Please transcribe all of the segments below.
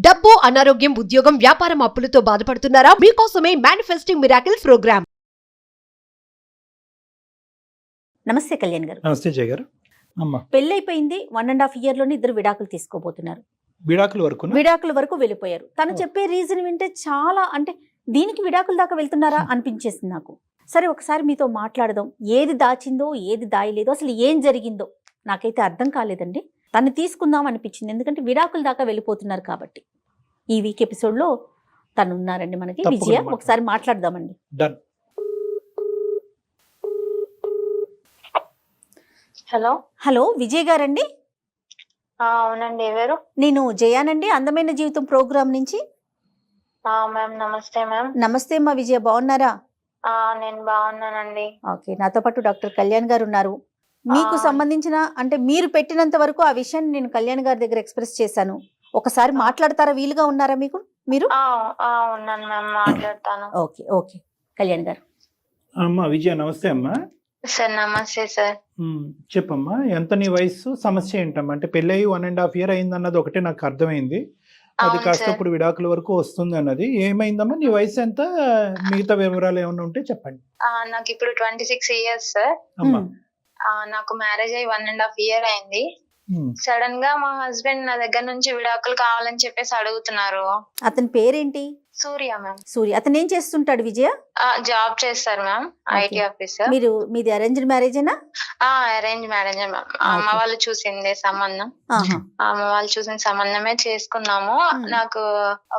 డబ్బు, అనారోగ్యం, ఉద్యోగం, వ్యాపారం అప్పులతో బాధపడుతున్నారా? మీకోసమే మేనిఫెస్టింగ్ మిరాకిల్స్ ప్రోగ్రామ్. నమస్తే కళ్యాణ్ గారు. నమస్తే జయ గారు. అమ్మా పెళ్ళైపోయింది, 1.5 year లోనే ఇద్దరు విడాకులు తీసుకోబోతున్నారు. విడాకుల వరకు వెళ్ళిపోయారు. తను చెప్పే రీజన్ వింటే చాలా అంటే దీనికి విడాకుల దాకా వెళ్తున్నారా అనిపించేసింది నాకు. సరే ఒకసారి మీతో మాట్లాడదాం. ఏది దాచిందో ఏది దాయలేదో అసలు ఏం జరిగిందో నాకైతే అర్థం కాలేదండి. తను తీసుకుందాం అనిపించింది, ఎందుకంటే విడాకుల దాకా వెళ్ళిపోతున్నారు కాబట్టి. ఈ వీక్ ఎపిసోడ్లో తను ఉన్నారండి మనకి, విజయ. ఒకసారి మాట్లాడదామండి. డన్. హలో హలో విజయ్ గారండి? అవునండి. ఎవరు? నేను జయానండి, అందమైన జీవితం ప్రోగ్రామ్ నుంచి. మ్యామ్ నమస్తే మ్యామ్. నమస్తే అమ్మా విజయ, బాగున్నారా? నేను బాగున్నానండి. ఓకే, నాతో పాటు డాక్టర్ కళ్యాణ్ గారు ఉన్నారు. మీకు సంబంధించిన అంటే మీరు పెట్టినంత వరకు ఆ విషయాన్ని నేను కళ్యాణ్ గారి దగ్గర ఎక్స్ప్రెస్ చేశాను. ఒకసారి మాట్లాడతారా? వీలుగా ఉన్నారా మీకు? మీరు ఉన్నాను మ్యామ్, మాట్లాడతాను. ఓకే ఓకే కళ్యాణ్ గారు. అమ్మా విజయ, నమస్తే అమ్మా. సార్ నమస్తే సార్. చెప్పమ్మా, ఎంత నీ వయసు, సమస్య ఏంటమ్మా? అంటే పెళ్ళయి 1.5 year అయింది అన్నది ఒకటే నాకు అర్థమైంది. అది అవును కాస్త సార్. ఇప్పుడు విడాకుల వరకు వస్తుంది అన్నది. ఏమైందమ్మా? నీ వయసు ఎంత? మిగతా వివరాలు ఏమైనా ఉంటే చెప్పండి. నాకు ఇప్పుడు 26 years సార్. అమ్మా నాకు మ్యారేజ్ అయ్యి 1.5 year అయింది. ఉమ్. సడన్ గా మా హస్బెండ్ నా దగ్గర నుంచి విడాకులు కావాలని చెప్పేసి అడుగుతున్నారు. అతని పేరేంటి? సూర్య మ్యామ్. సూర్య. అతను ఏం చేస్తుంటాడు విజయ? జాబ్ చేస్తారు మ్యామ్, ఐటీ ఆఫీసర్. మీది అరేంజ్డ్ మ్యారేజేనా? Arrange marriage ma'am. అమ్మ వాళ్ళు చూసిందే సంబంధం. అమ్మ వాళ్ళు చూసిన సంబంధమే చేసుకున్నాము. నాకు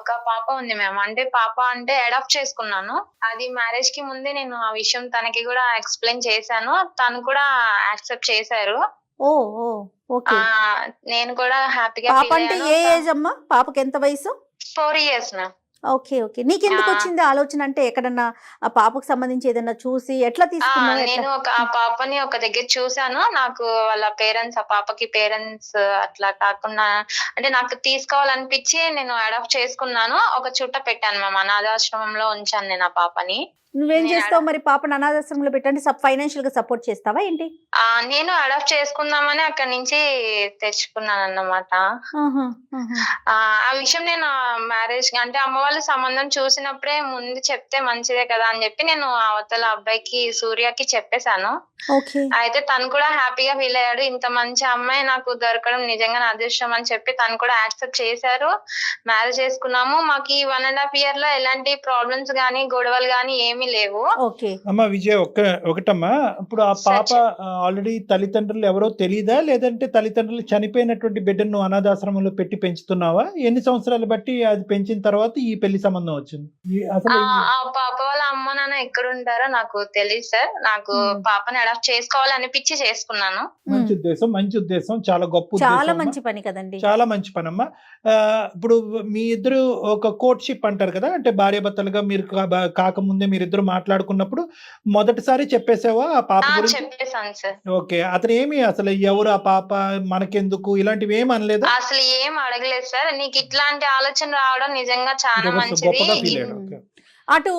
ఒక పాప ఉంది మ్యామ్. అంటే పాప అంటే అడాప్ట్ చేసుకున్నాను. అది మ్యారేజ్ కి ముందే నేను ఆ విషయం తనకి కూడా ఎక్స్ప్లెయిన్ చేశాను. తను కూడా యాక్సెప్ట్ చేశారు. ఓ ఓకే. నేను కూడా హ్యాపీగా పాప అంటే ఏ ఏజ్ అమ్మా? పాపకి ఎంత వయసు? 4 years మ్యామ్. Okay okay. నీకెందుకు వచ్చింది ఆలోచన? అంటే ఎక్కడన్నా ఆ పాపకు సంబంధించి ఏదన్నా చూసి ఎట్లా తీసుకున్నావు? నేను ఆ పాపని ఒక దగ్గర చూసాను. నాకు వాళ్ళ పేరెంట్స్, ఆ పాపకి పేరెంట్స్ అట్లా కాకుండా అంటే నాకు తీసుకోవాలనిపించి నేను అడాప్ట్ చేసుకున్నాను. ఒక చుట్ట పెట్టాను మ్యామ్, అనాథాశ్రమంలో ఉంచాను నేను ఆ పాపని. నువ్వేం చేస్తావు మరి? పాపను అనాథాశ్రమంలో పెట్టండి, ఫైనాన్షియల్ గా సపోర్ట్ చేస్తావా ఏంటి? నేను అడాప్ట్ చేసుకుందామని అక్కడి నుంచి తెచ్చుకున్నాను అన్నమాట. ఆ విషయం నేను మ్యారేజ్ అంటే అమ్మ వాళ్ళు సంబంధం చూసినప్పుడే ముందు చెప్తే మంచిదే కదా అని చెప్పి నేను అవతల అబ్బాయికి, సూర్యకి చెప్పేశాను. అయితే తను కూడా హ్యాపీగా ఫీల్ అయ్యాడు. ఇంత మంచి అమ్మాయి నాకు దొరకడం నిజంగా నా అదృష్టం అని చెప్పి తను కూడా యాక్సెప్ట్ చేశారు. మ్యారేజ్ చేసుకున్నాము. మాకు ఈ 1.5 year లో ఎలాంటి ప్రాబ్లమ్స్ గానీ గొడవలు గానీ ఏమీ లేవు. అమ్మా విజయ, ఒకటమ్మా, ఇప్పుడు ఆ పాప ఆల్రెడీ తల్లిదండ్రులు ఎవరో తెలీదా, లేదంటే తల్లిదండ్రులు చనిపోయినటువంటి బిడ్డను నువ్వు అనాథాశ్రమంలో పెట్టి పెంచుతున్నావా? ఎన్ని సంవత్సరాలు బట్టి అది పెంచిన తర్వాత ఈ పెళ్లి సంబంధం వచ్చింది? అసలు ఆ పాప వాళ్ళ అమ్మ నాన్న ఎక్కడ ఉంటారో నాకు తెలియదు సార్. నాకు పాపని అడాప్ట్ చేసుకోవాలనిపించి చేసుకున్నాను. మంచి ఉద్దేశం, చాలా గొప్ప ఉద్దేశం, చాలా మంచి పని కదండి. చాలా మంచి పని అమ్మా. ఇప్పుడు మీ ఇద్దరు ఒక కోర్ట్షిప్ అంటారు కదా, అంటే భార్యాభర్తలుగా మీరు కాకముందే మీరిద్దరు మాట్లాడుకున్నప్పుడు మొదటిసారి చెప్పేసావా ఆ పాప గురించి? చెప్పేసాను సార్. ఓకే. అతను ఏమి అసలు ఎవరు ఆ పాప, మనకెందుకు, ఇలాంటివి ఏమి అనలేదు? అసలు ఏం అడగలేదు సార్. నీకు ఇట్లాంటి ఆలోచన రావడం నిజంగా చాలా మంచిది. గొప్పగా ఫీల్ అయ్యాడు. ఓకే. అటు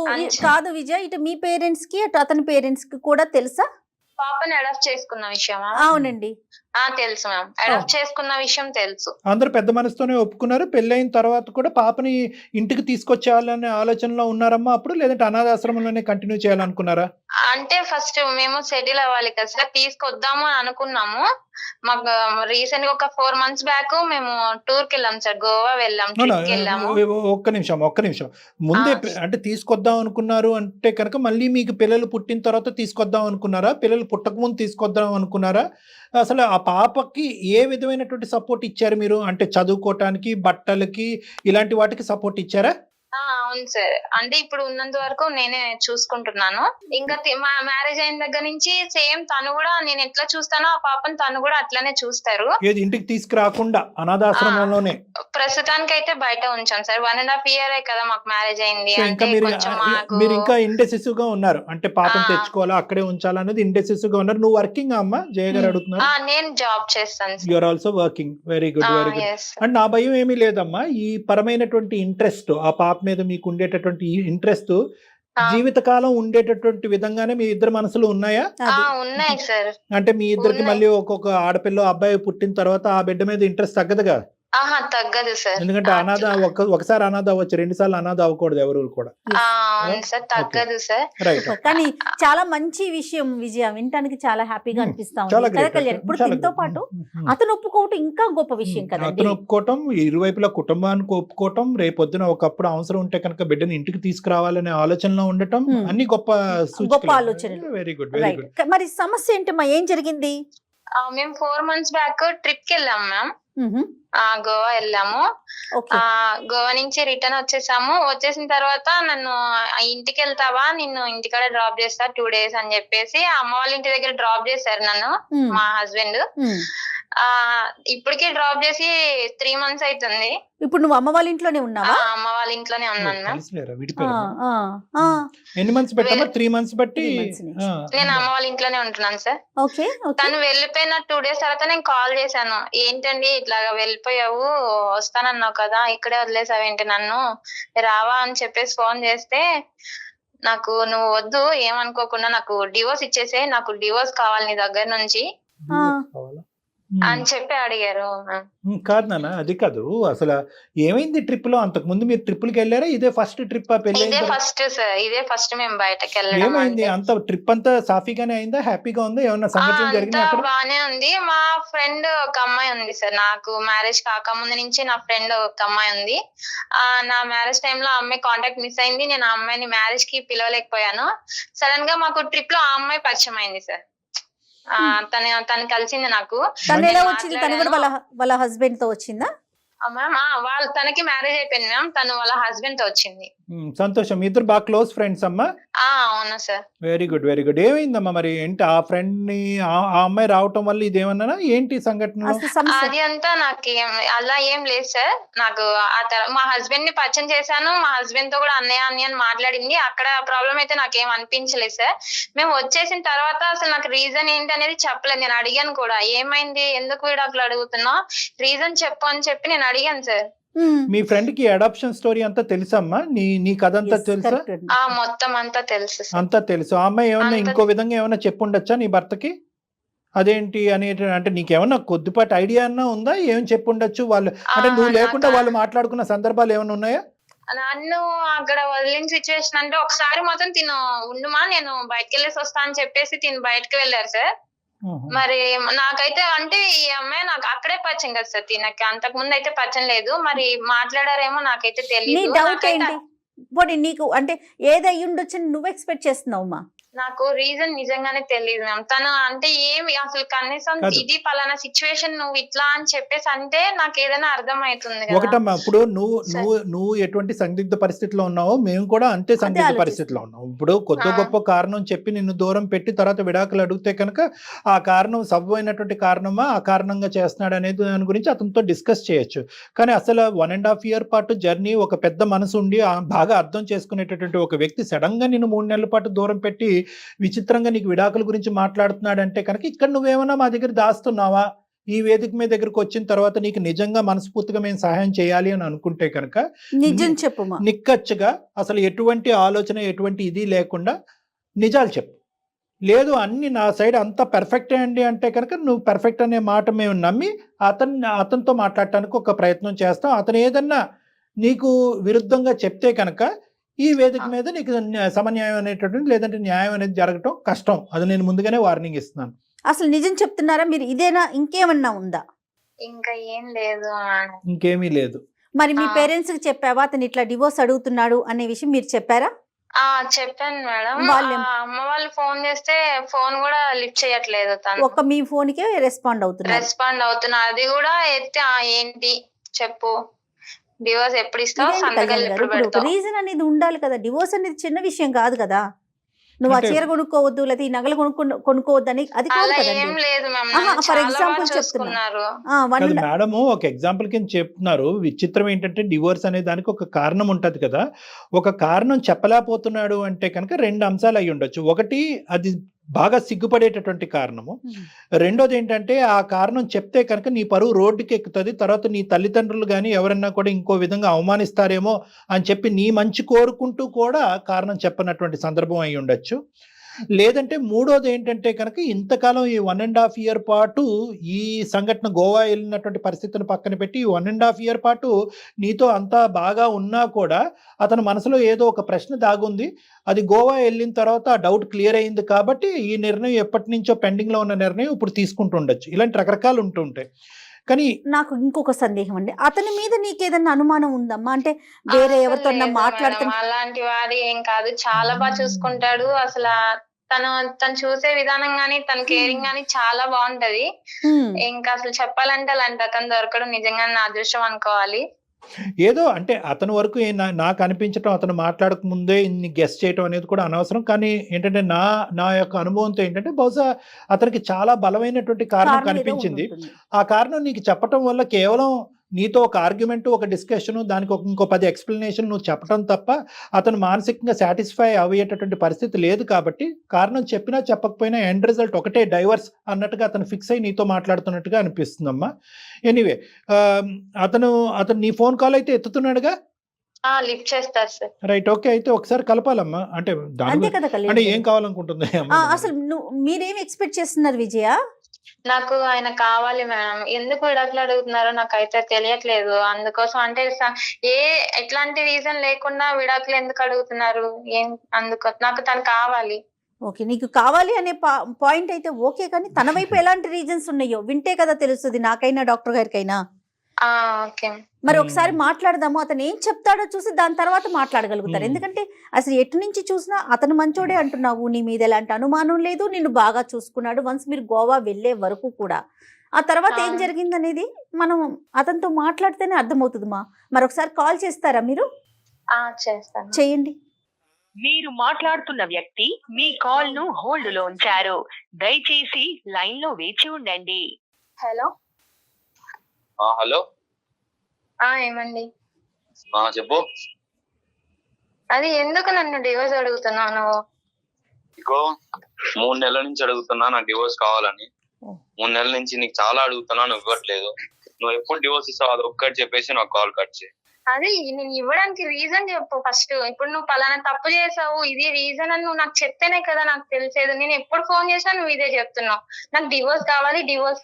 కాదు విజయ్, ఇటు మీ పేరెంట్స్ కి అటు అతని పేరెంట్స్ కి కూడా తెలుసా పాపని అడాప్ట్ చేసుకున్న విషయమా? అవునండి. తెలుసు మ్యామ్. అడాప్ట్ చేసుకున్న విషయం తెలుసు. అందరూ పెద్ద మనసుతోనే ఒప్పుకున్నారు. పెళ్ళైన తర్వాత కూడా పాపని ఇంటికి తీసుకొచ్చేయాలనే ఆలోచనలో ఉన్నారమ్మా అప్పుడు, లేదంటే అనాథాశ్రమంలోనే కంటిన్యూ చేయాలనుకున్నారా? అంటే ఫస్ట్ మేము సెటిల్ అవ్వాలి కదా సార్, తీసుకొద్దాము అని అనుకున్నాము. మాకు రీసెంట్ గా ఒక 4 months బ్యాక్ మేము టూర్ కి వెళ్ళాం సార్, గోవా వెళ్ళాం, ట్రిప్ కి వెళ్ళాము. ఒక్క నిమిషం. ముందే అంటే తీసుకొద్దాం అనుకున్నారు అంటే కనుక మళ్ళీ మీకు పిల్లలు పుట్టిన తర్వాత తీసుకొద్దాం అనుకున్నారా? పిల్లలు పుట్టక ముందు తీసుకొద్దాం అనుకున్నారా? అసలు ఆ పాపకి ఏ విధమైనటువంటి సపోర్ట్ ఇచ్చారు మీరు? అంటే చదువుకోవటానికి, బట్టలకి, ఇలాంటి వాటికి సపోర్ట్ ఇచ్చారా? అవును సార్. అంటే ఇప్పుడు ఉన్నంత వరకు నేనే చూసుకుంటున్నాను. ఇంకా మా మ్యారేజ్ అయిన దగ్గర నుంచి సేమ్ తను కూడా నేను ఎట్లా చూస్తానో ఆ పాపను తను కూడా అట్లానే చూస్తారు. ఏది ఇంటికి తీసుకురాకుండా అనాథాశ్రమంలోనే? ప్రస్తుతానికి అయితే బయట ఉంచాం సార్. 1.5 year కదా మాకు మ్యారేజ్ అయింది. అంటే కొంచెం మీరు ఇంకా ఇండెసిసివ్ గా ఉన్నారు, అంటే పాపను తెచ్చుకోవాలా అక్కడే ఉంచాలా అనేది ఇండెసిసివ్ గా ఉన్నారు. నువ్వు వర్కింగ్ అమ్మా? జయ గారు అడుగుతున్నారు. నేను జాబ్ చేస్తాను. You are also working. Very good. And నా భయం ఏమీ లేదమ్మా. ఈ పరమైనటువంటి ఇంట్రెస్ట్, ఆ పాప మీద మీకు ఉండేటటువంటి ఇంట్రెస్ట్ జీవితకాలం ఉండేటటువంటి విధంగానే మీ ఇద్దరు మనసులు ఉన్నాయా? ఉన్నాయి సార్. అంటే మీ ఇద్దరికి మళ్ళీ ఒక్కొక్క ఆడపిల్ల అబ్బాయి పుట్టిన తర్వాత ఆ బిడ్డ మీద ఇంట్రెస్ట్ తగ్గదుగా? ఆహా తగ్గదు సార్. ఎందుకంటే అనాథ ఒకసారి అనాథ అవ్వచ్చు, 2 సార్లు అనాథ అవ్వకూడదు ఎవరు కూడా. అవును సార్, తగ్గదు సార్. రైట్. సూపర్. కానీ చాలా మంచి విషయం విజయ, వినటానికి చాలా హ్యాపీగా అనిపిస్తా ఉంది చాలా కదా గ్రేట్. కళ్యాణ్. ఇప్పుడు దీంతో పాటు అతను ఒప్పుకోవటం ఇంకా గొప్ప విషయం కదండి. అతను ఒప్పుకోవటం, ఇరువైపులా కుటుంబానికి ఒప్పుకోవటం, రేపొద్దున ఒకప్పుడు అవసరం ఉంటే కనుక బిడ్డని ఇంటికి తీసుకురావాలనే ఆలోచనలో ఉండటం, అన్ని గొప్ప గొప్ప ఆలోచనలు. Very good, very right. Good. మరి సమస్య ఏంటమ్మా, ఏం జరిగింది? మేము 4 months బ్యాక్ ట్రిప్ కి వెళ్ళాం మ్యామ్. గోవా వెళ్ళాము. ఓకే. గోవా నుంచి రిటర్న్ వచ్చేసాము. వచ్చేసిన తర్వాత నన్ను ఇంటికి వెళ్తావా, నిన్ను ఇంటికాడ డ్రాప్ చేస్తా 2 days అని చెప్పేసి అమ్మ వాళ్ళ ఇంటి దగ్గర డ్రాప్ చేశారు నన్ను మా హస్బెండ్. ఇప్పటికే డ్రాప్ చేసి 3 months అవుతుంది. ఇప్పుడు నువ్వు అమ్మ వాళ్ళ ఇంట్లోనే ఉన్నావా? అమ్మ వాళ్ళ ఇంట్లోనే ఉన్నాను మ్యామ్. ఎన్ని మంత్స్ పెట్టామా? 3 months బట్టి 3 months నుంచి. నేను అమ్మ వాళ్ళ ఇంట్లోనే ఉంటున్నాను సార్. ఓకే. తను వెళ్ళిపోయిన 2 days తర్వాత నేను కాల్ చేశాను. ఏంటండి ఇట్లాగా వెళ్ళిపోయావు, వస్తానన్నావు కదా, ఇక్కడే వదిలేసావేంటి నన్ను, రావా అని చెప్పేసి ఫోన్ చేస్తే, నాకు నువ్వు వద్దు ఏమనుకోకుండా నాకు డివోర్స్ ఇచ్చేసే, నాకు డివోర్స్ కావాలి నీ దగ్గర నుంచి అని చెప్పి అడిగారు. కాదు నాన్న, అది కాదు. అసలు ఏమైంది ట్రిప్ లో? అంతకు ముందు మీరు ట్రిప్పులకి వెళ్ళారా? ఇదే ఫస్ట్ ట్రిప్? ఇదే ఫస్ట్ సార్, ఇదే ఫస్ట్ మేము బయటకి వెళ్ళడం. ఏమైంది? అంత ట్రిప్ అంతా సాఫీగానే అయిందా? హ్యాపీగా ఉందా? ఏమన్నా సంఘటన జరిగినా? బానే ఉంది. మా ఫ్రెండ్ ఒక అమ్మాయి ఉంది సార్, నాకు మ్యారేజ్ కాకముందు నుంచి నా ఫ్రెండ్ ఒక అమ్మాయి ఉంది. నా మ్యారేజ్ టైంలో ఆ అమ్మాయి కాంటాక్ట్ మిస్ అయింది. నేను ఆ అమ్మాయిని మ్యారేజ్ కి పిలవలేకపోయాను. సడన్ గా మాకు ట్రిప్ లో ఆ అమ్మాయి పరిచయం అయింది సార్. తను కలిసింది నాకు. తను ఎలా వచ్చింది? తను కూడా వాళ్ళ హస్బెండ్ తో వచ్చిందా మ్యామ్? తనకి మ్యారేజ్ అయిపోయింది మ్యామ్. తను వాళ్ళ హస్బెండ్ తో వచ్చింది. సంతోషం. ఇద్దరు బాగా క్లోజ్ ఫ్రెండ్స్ అమ్మా? అవునా sir. Very good, very good. ఏమైందమ్మా మరి? ఏంటి ఆ ఫ్రెండ్ ని ఆ అమ్మాయి రావటం వల్ల ఇదేమన్నా ఏంటి సంఘటన? అది అంతా నాకు అలా ఏం లేదు సార్. నాకు మా హస్బెండ్ ని పరిచయం చేశాను. మా హస్బెండ్ తో కూడా అన్నయ్య అని మాట్లాడింది. అక్కడ ప్రాబ్లం అయితే నాకేం అనిపించలేదు సార్. మేము వచ్చేసిన తర్వాత అసలు నాకు రీజన్ ఏంటి అనేది చెప్పలేదు. నేను అడిగాను కూడా, ఏమైంది, ఎందుకు విడాకులు అడుగుతున్నా, రీజన్ చెప్పు అని చెప్పి నేను అడిగాను సార్. మీ ఫ్రెండ్ కి అడాప్షన్ స్టోరీ అంతా తెలుసమ్మా? నీ కథ అంతా తెలుసా? మొత్తం అంతా తెలుసు, అంతా తెలుసు. ఆ అమ్మాయి ఏమన్నా ఇంకో విధంగా ఏమన్నా చెప్పుండొచ్చా నీ భర్తకి? అదేంటి అని అంటే నీకేమన్నా కొద్దిపాటి ఐడియా అన్నా ఉందా? ఏం చెప్పుండొచ్చు వాళ్ళు? అంటే నువ్వు లేకుండా వాళ్ళు మాట్లాడుకున్న సందర్భాలు ఏమైనా ఉన్నాయా? నన్ను అక్కడ వదిలిన సిచ్యువేషన్ అంటే ఒకసారి మాత్రం తిను ఉండుమా, నేను బయటకు వెళ్ళేసి వస్తా అని చెప్పేసి తిను బయటకు వెళ్ళారు సార్. మరి నాకైతే అంటే ఈ అమ్మాయి నాకు అక్కడే పరిచయం కదా సార్. తినకి అంతకు ముందు అయితే పరిచయం లేదు. మరి మాట్లాడారేమో నాకైతే తెలియదు. నీకు అంటే ఏది అయ్యి ఉండొచ్చు నువ్వు ఎక్స్పెక్ట్ చేస్తున్నావు? నాకు రీజన్ నిజంగానే తెలియదు మ్యామ్. తను అంటే ఏమి అసలు కనీసం ఇది పలానా సిచ్యువేషన్ నువ్వు ఇట్లా అని చెప్పేసి అంటే నాకు ఏదైనా అర్థం అవుతుంది. ఒకటమ్మా, ఇప్పుడు నువ్వు ఎటువంటి సందిగ్ధ పరిస్థితిలో ఉన్నావో మేము కూడా అంతే సందిగ్ధ పరిస్థితిలో ఉన్నాం. ఇప్పుడు కొద్ది గొప్ప కారణం చెప్పి నిన్ను దూరం పెట్టి తర్వాత విడాకులు అడిగితే కనుక ఆ కారణం సవ్వైనటువంటి కారణమా, ఆ కారణంగా చేస్తున్నాడు అనేది దాని గురించి అతనితో డిస్కస్ చేయొచ్చు. కానీ అసలు 1.5 year పాటు జర్నీ, ఒక పెద్ద మనసు ఉండి బాగా అర్థం చేసుకునేటటువంటి ఒక వ్యక్తి సడన్ గా నిన్ను 3 నెలల పాటు దూరం పెట్టి విచిత్రంగా నీకు విడాకుల గురించి మాట్లాడుతున్నాడంటే కనుక ఇక్కడ నువ్వేమన్నా మా దగ్గర దాస్తున్నావా? ఈ వేదిక మీద దగ్గరకు వచ్చిన తర్వాత నీకు నిజంగా మనస్ఫూర్తిగా మేము సహాయం చేయాలి అని అనుకుంటే కనుక నిజం చెప్పు. నిక్కచ్చిగా అసలు ఎటువంటి ఆలోచన, ఎటువంటి ఇది లేకుండా నిజాలు చెప్పు. లేదు అన్ని నా సైడ్ అంతా పర్ఫెక్టే అండి అంటే కనుక నువ్వు పర్ఫెక్ట్ అనే మాట మేము నమ్మి అతనితో మాట్లాడటానికి ఒక ప్రయత్నం చేస్తాం. అతను ఏదన్నా నీకు విరుద్ధంగా చెప్తే కనుక ఈ వేదిక మీద నీకు సమన్యాయం అనేటటువంటి లేదంటే న్యాయం అనేది జరగటం కష్టం. అది నేను ముందుగానే వార్నింగ్ ఇస్తున్నాను. అసలు నిజం చెప్తున్నారా మీరు? ఇదేనా, ఇంకేమన్నా ఉందా? ఇంకా ఏం లేదు. ఇంకేమీ లేదు. మరి మీ పేరెంట్స్ కి చెప్పావా అతను ఇట్లా డివోర్స్ అడుగుతున్నాడు అనే విషయం మీరు చెప్పారా? చెప్పాను మేడం. అమ్మ వాళ్ళు ఫోన్ చేస్తే ఫోన్ కూడా లిఫ్ట్ చేయట్లేదు. ఒక్క మీ ఫోన్ కే రెస్పాండ్ అవుతున్నా. అది కూడా ఎత్తి ఏంటి చెప్పు, డివోర్స్ ఎప్పుడు ఇస్తావు, సంతకాలు ఎప్పుడు పెడతావు? రీజన్ అనేది ఉండాలి కదా. డివోర్స్ అనేది చిన్న విషయం కాదు కదా. నువ్వు ఆ చీర కొనుక్కోవద్దు లేదా ఈ నగలు కొనుక్కోవద్దు అని అది ఏం లేదు ఫర్ ఎగ్జాంపుల్ చెప్తున్నారు. మేడం ఒక ఎగ్జాంపుల్ కింద చెప్తున్నారు. విచిత్రం ఏంటంటే డివోర్స్ అనే దానికి ఒక కారణం ఉంటది కదా. ఒక కారణం చెప్పలేకపోతున్నాడు అంటే కనుక 2 అంశాలు అయి ఉండొచ్చు. ఒకటి అది బాగా సిగ్గుపడేటటువంటి కారణము. రెండోది ఏంటంటే ఆ కారణం చెప్తే కనుక నీ పరువు రోడ్డుకి ఎక్కుతుంది. తర్వాత నీ తల్లిదండ్రులు కానీ ఎవరన్నా కూడా ఇంకో విధంగా అవమానిస్తారేమో అని చెప్పి నీ మంచి కోరుకుంటూ కూడా కారణం చెప్పనటువంటి సందర్భం అయి ఉండొచ్చు. లేదంటే మూడోది ఏంటంటే కనుక ఇంతకాలం ఈ 1.5 ఇయర్ పాటు ఈ సంఘటన గోవా వెళ్ళినటువంటి పరిస్థితిని పక్కన పెట్టి ఈ 1.5 ఇయర్ పాటు నీతో అంతా బాగా ఉన్నా కూడా అతని మనసులో ఏదో ఒక ప్రశ్న దాగుంది. అది గోవా వెళ్ళిన తర్వాత ఆ డౌట్ క్లియర్ అయింది కాబట్టి ఈ నిర్ణయం ఎప్పటి నుంచో పెండింగ్లో ఉన్న నిర్ణయం ఇప్పుడు తీసుకుంటూ ఉండొచ్చు. ఇలాంటి రకరకాలు ఉంటుంటాయి. కానీ నాకు ఇంకొక సందేహం అండి, అతని మీద నీకేదన్నా అనుమానం ఉందమ్మా? అంటే వేరే అసలు ఎవరితో లేదు మాట్లాడుతున్నా? మేడం, అలాంటి వాడి ఏం కాదు, చాలా బాగా చూసుకుంటాడు. అసలు తను చూసే విధానం గానీ తన కేరింగ్ గానీ చాలా బాగుంటది. ఇంకా అసలు చెప్పాలంటే అలాంటి అతను దొరకడం నిజంగా నా అదృష్టం అనుకోవాలి. ఏదో అంటే అతని వరకు నాకు అనిపించటం, అతను మాట్లాడక ముందే ఇన్ని గెస్ చేయటం అనేది కూడా అనవసరం. కానీ ఏంటంటే నా యొక్క అనుభవంతో ఏంటంటే బహుశా అతనికి చాలా బలమైనటువంటి కారణం కారణం ఏదో కనిపించింది. ఉంటుంది. ఆ కారణం నీకు చెప్పటం వల్ల కేవలం నీతో ఒక ఆర్గ్యుమెంట్, ఒక డిస్కషన్, దానికి ఇంకో 10 ఎక్స్ప్లెనేషన్ నువ్వు చెప్పడం తప్ప అతను మానసికంగా సాటిస్ఫై అయ్యేటటువంటి పరిస్థితి లేదు. కాబట్టి కారణం చెప్పినా చెప్పకపోయినా ఎండ్ రిజల్ట్ ఒకటే, డైవర్స్ అన్నట్టుగా అతను ఫిక్స్ అయ్యి నీతో మాట్లాడుతున్నట్టుగా అనిపిస్తుందమ్మా. ఎనీవే, అతను నీ ఫోన్ కాల్ అయితే ఎత్తుతున్నాడుగా? లిఫ్ట్ చేస్తారు సార్. Right, okay. అయితే ఒకసారి కలపాలమ్మా. అంటే దాని అంతే కదా అంటే కళ్యాణ్ ఏం గారు? కావాలనుకుంటుంది అసలు మీరేం ఎక్స్పెక్ట్ చేస్తున్నారు విజయ? నాకు ఆయన కావాలి మేడం. ఎందుకు విడాకులు అడుగుతున్నారో నాకైతే తెలియట్లేదు. అందుకోసం అంటే ఎట్లాంటి రీజన్ లేకుండా విడాకులు ఎందుకు అడుగుతున్నారు? అందుకో నాకు తను కావాలి. ఓకే, నీకు కావాలి అనే పాయింట్ అయితే ఓకే, కానీ తన వైపు ఎలాంటి రీజన్స్ ఉన్నాయో వింటే కదా తెలుస్తుంది, నాకైనా డాక్టర్ గారికైనా. ఓకే. మరి ఒకసారి మాట్లాడదాము, అతను ఏం చెప్తాడో చూసి దాని తర్వాత మాట్లాడగలుగుతారు. ఎందుకంటే అసలు ఎటు నుంచి చూసినా అతను మంచోడే అంటున్నావు, నీ మీద ఎలాంటి అనుమానం లేదు, నిన్ను బాగా చూసుకున్నాడు వన్స్ మీరు గోవా వెళ్ళే వరకు కూడా. ఆ తర్వాత ఏం జరిగింది అనేది మనం అతనితో మాట్లాడితేనే అర్థమవుతుంది. మరొకసారి కాల్ చేస్తారా మీరు? చేస్తాను. చేయండి. మీరు మాట్లాడుతున్న వ్యక్తి మీ కాల్ ను హోల్డ్ లో ఉంచారు. దయచేసి లైన్ లో వేచి ఉండండి. హలో. హలో, ఏమండి? చెప్పు. అది ఎందుకు నన్ను డివోర్స్ అడుగుతున్నావు నువ్వు? ఇగో 3 నెలల నుంచి అడుగుతున్నా నాకు డివోర్స్ కావాలని. 3 నెలల నుంచి నీకు చాలా అడుగుతున్నా, నువ్వు ఇవ్వట్లేదు. నువ్వు ఎప్పుడు డివోర్స్ ఇస్తావు అది ఒక్కటి చెప్పేసి నాకు కాల్ కట్ చేయి. అది నేను ఇవ్వడానికి రీజన్ చెప్పు ఫస్ట్. ఇప్పుడు నువ్వు పలానా తప్పు చేసావు, ఇది రీజన్ అని నువ్వు నాకు చెప్తేనే కదా నాకు తెలిసేది. నేను ఎప్పుడు ఫోన్ చేసినా నువ్వు ఇదే చెప్తున్నావు, నాకు డివోర్స్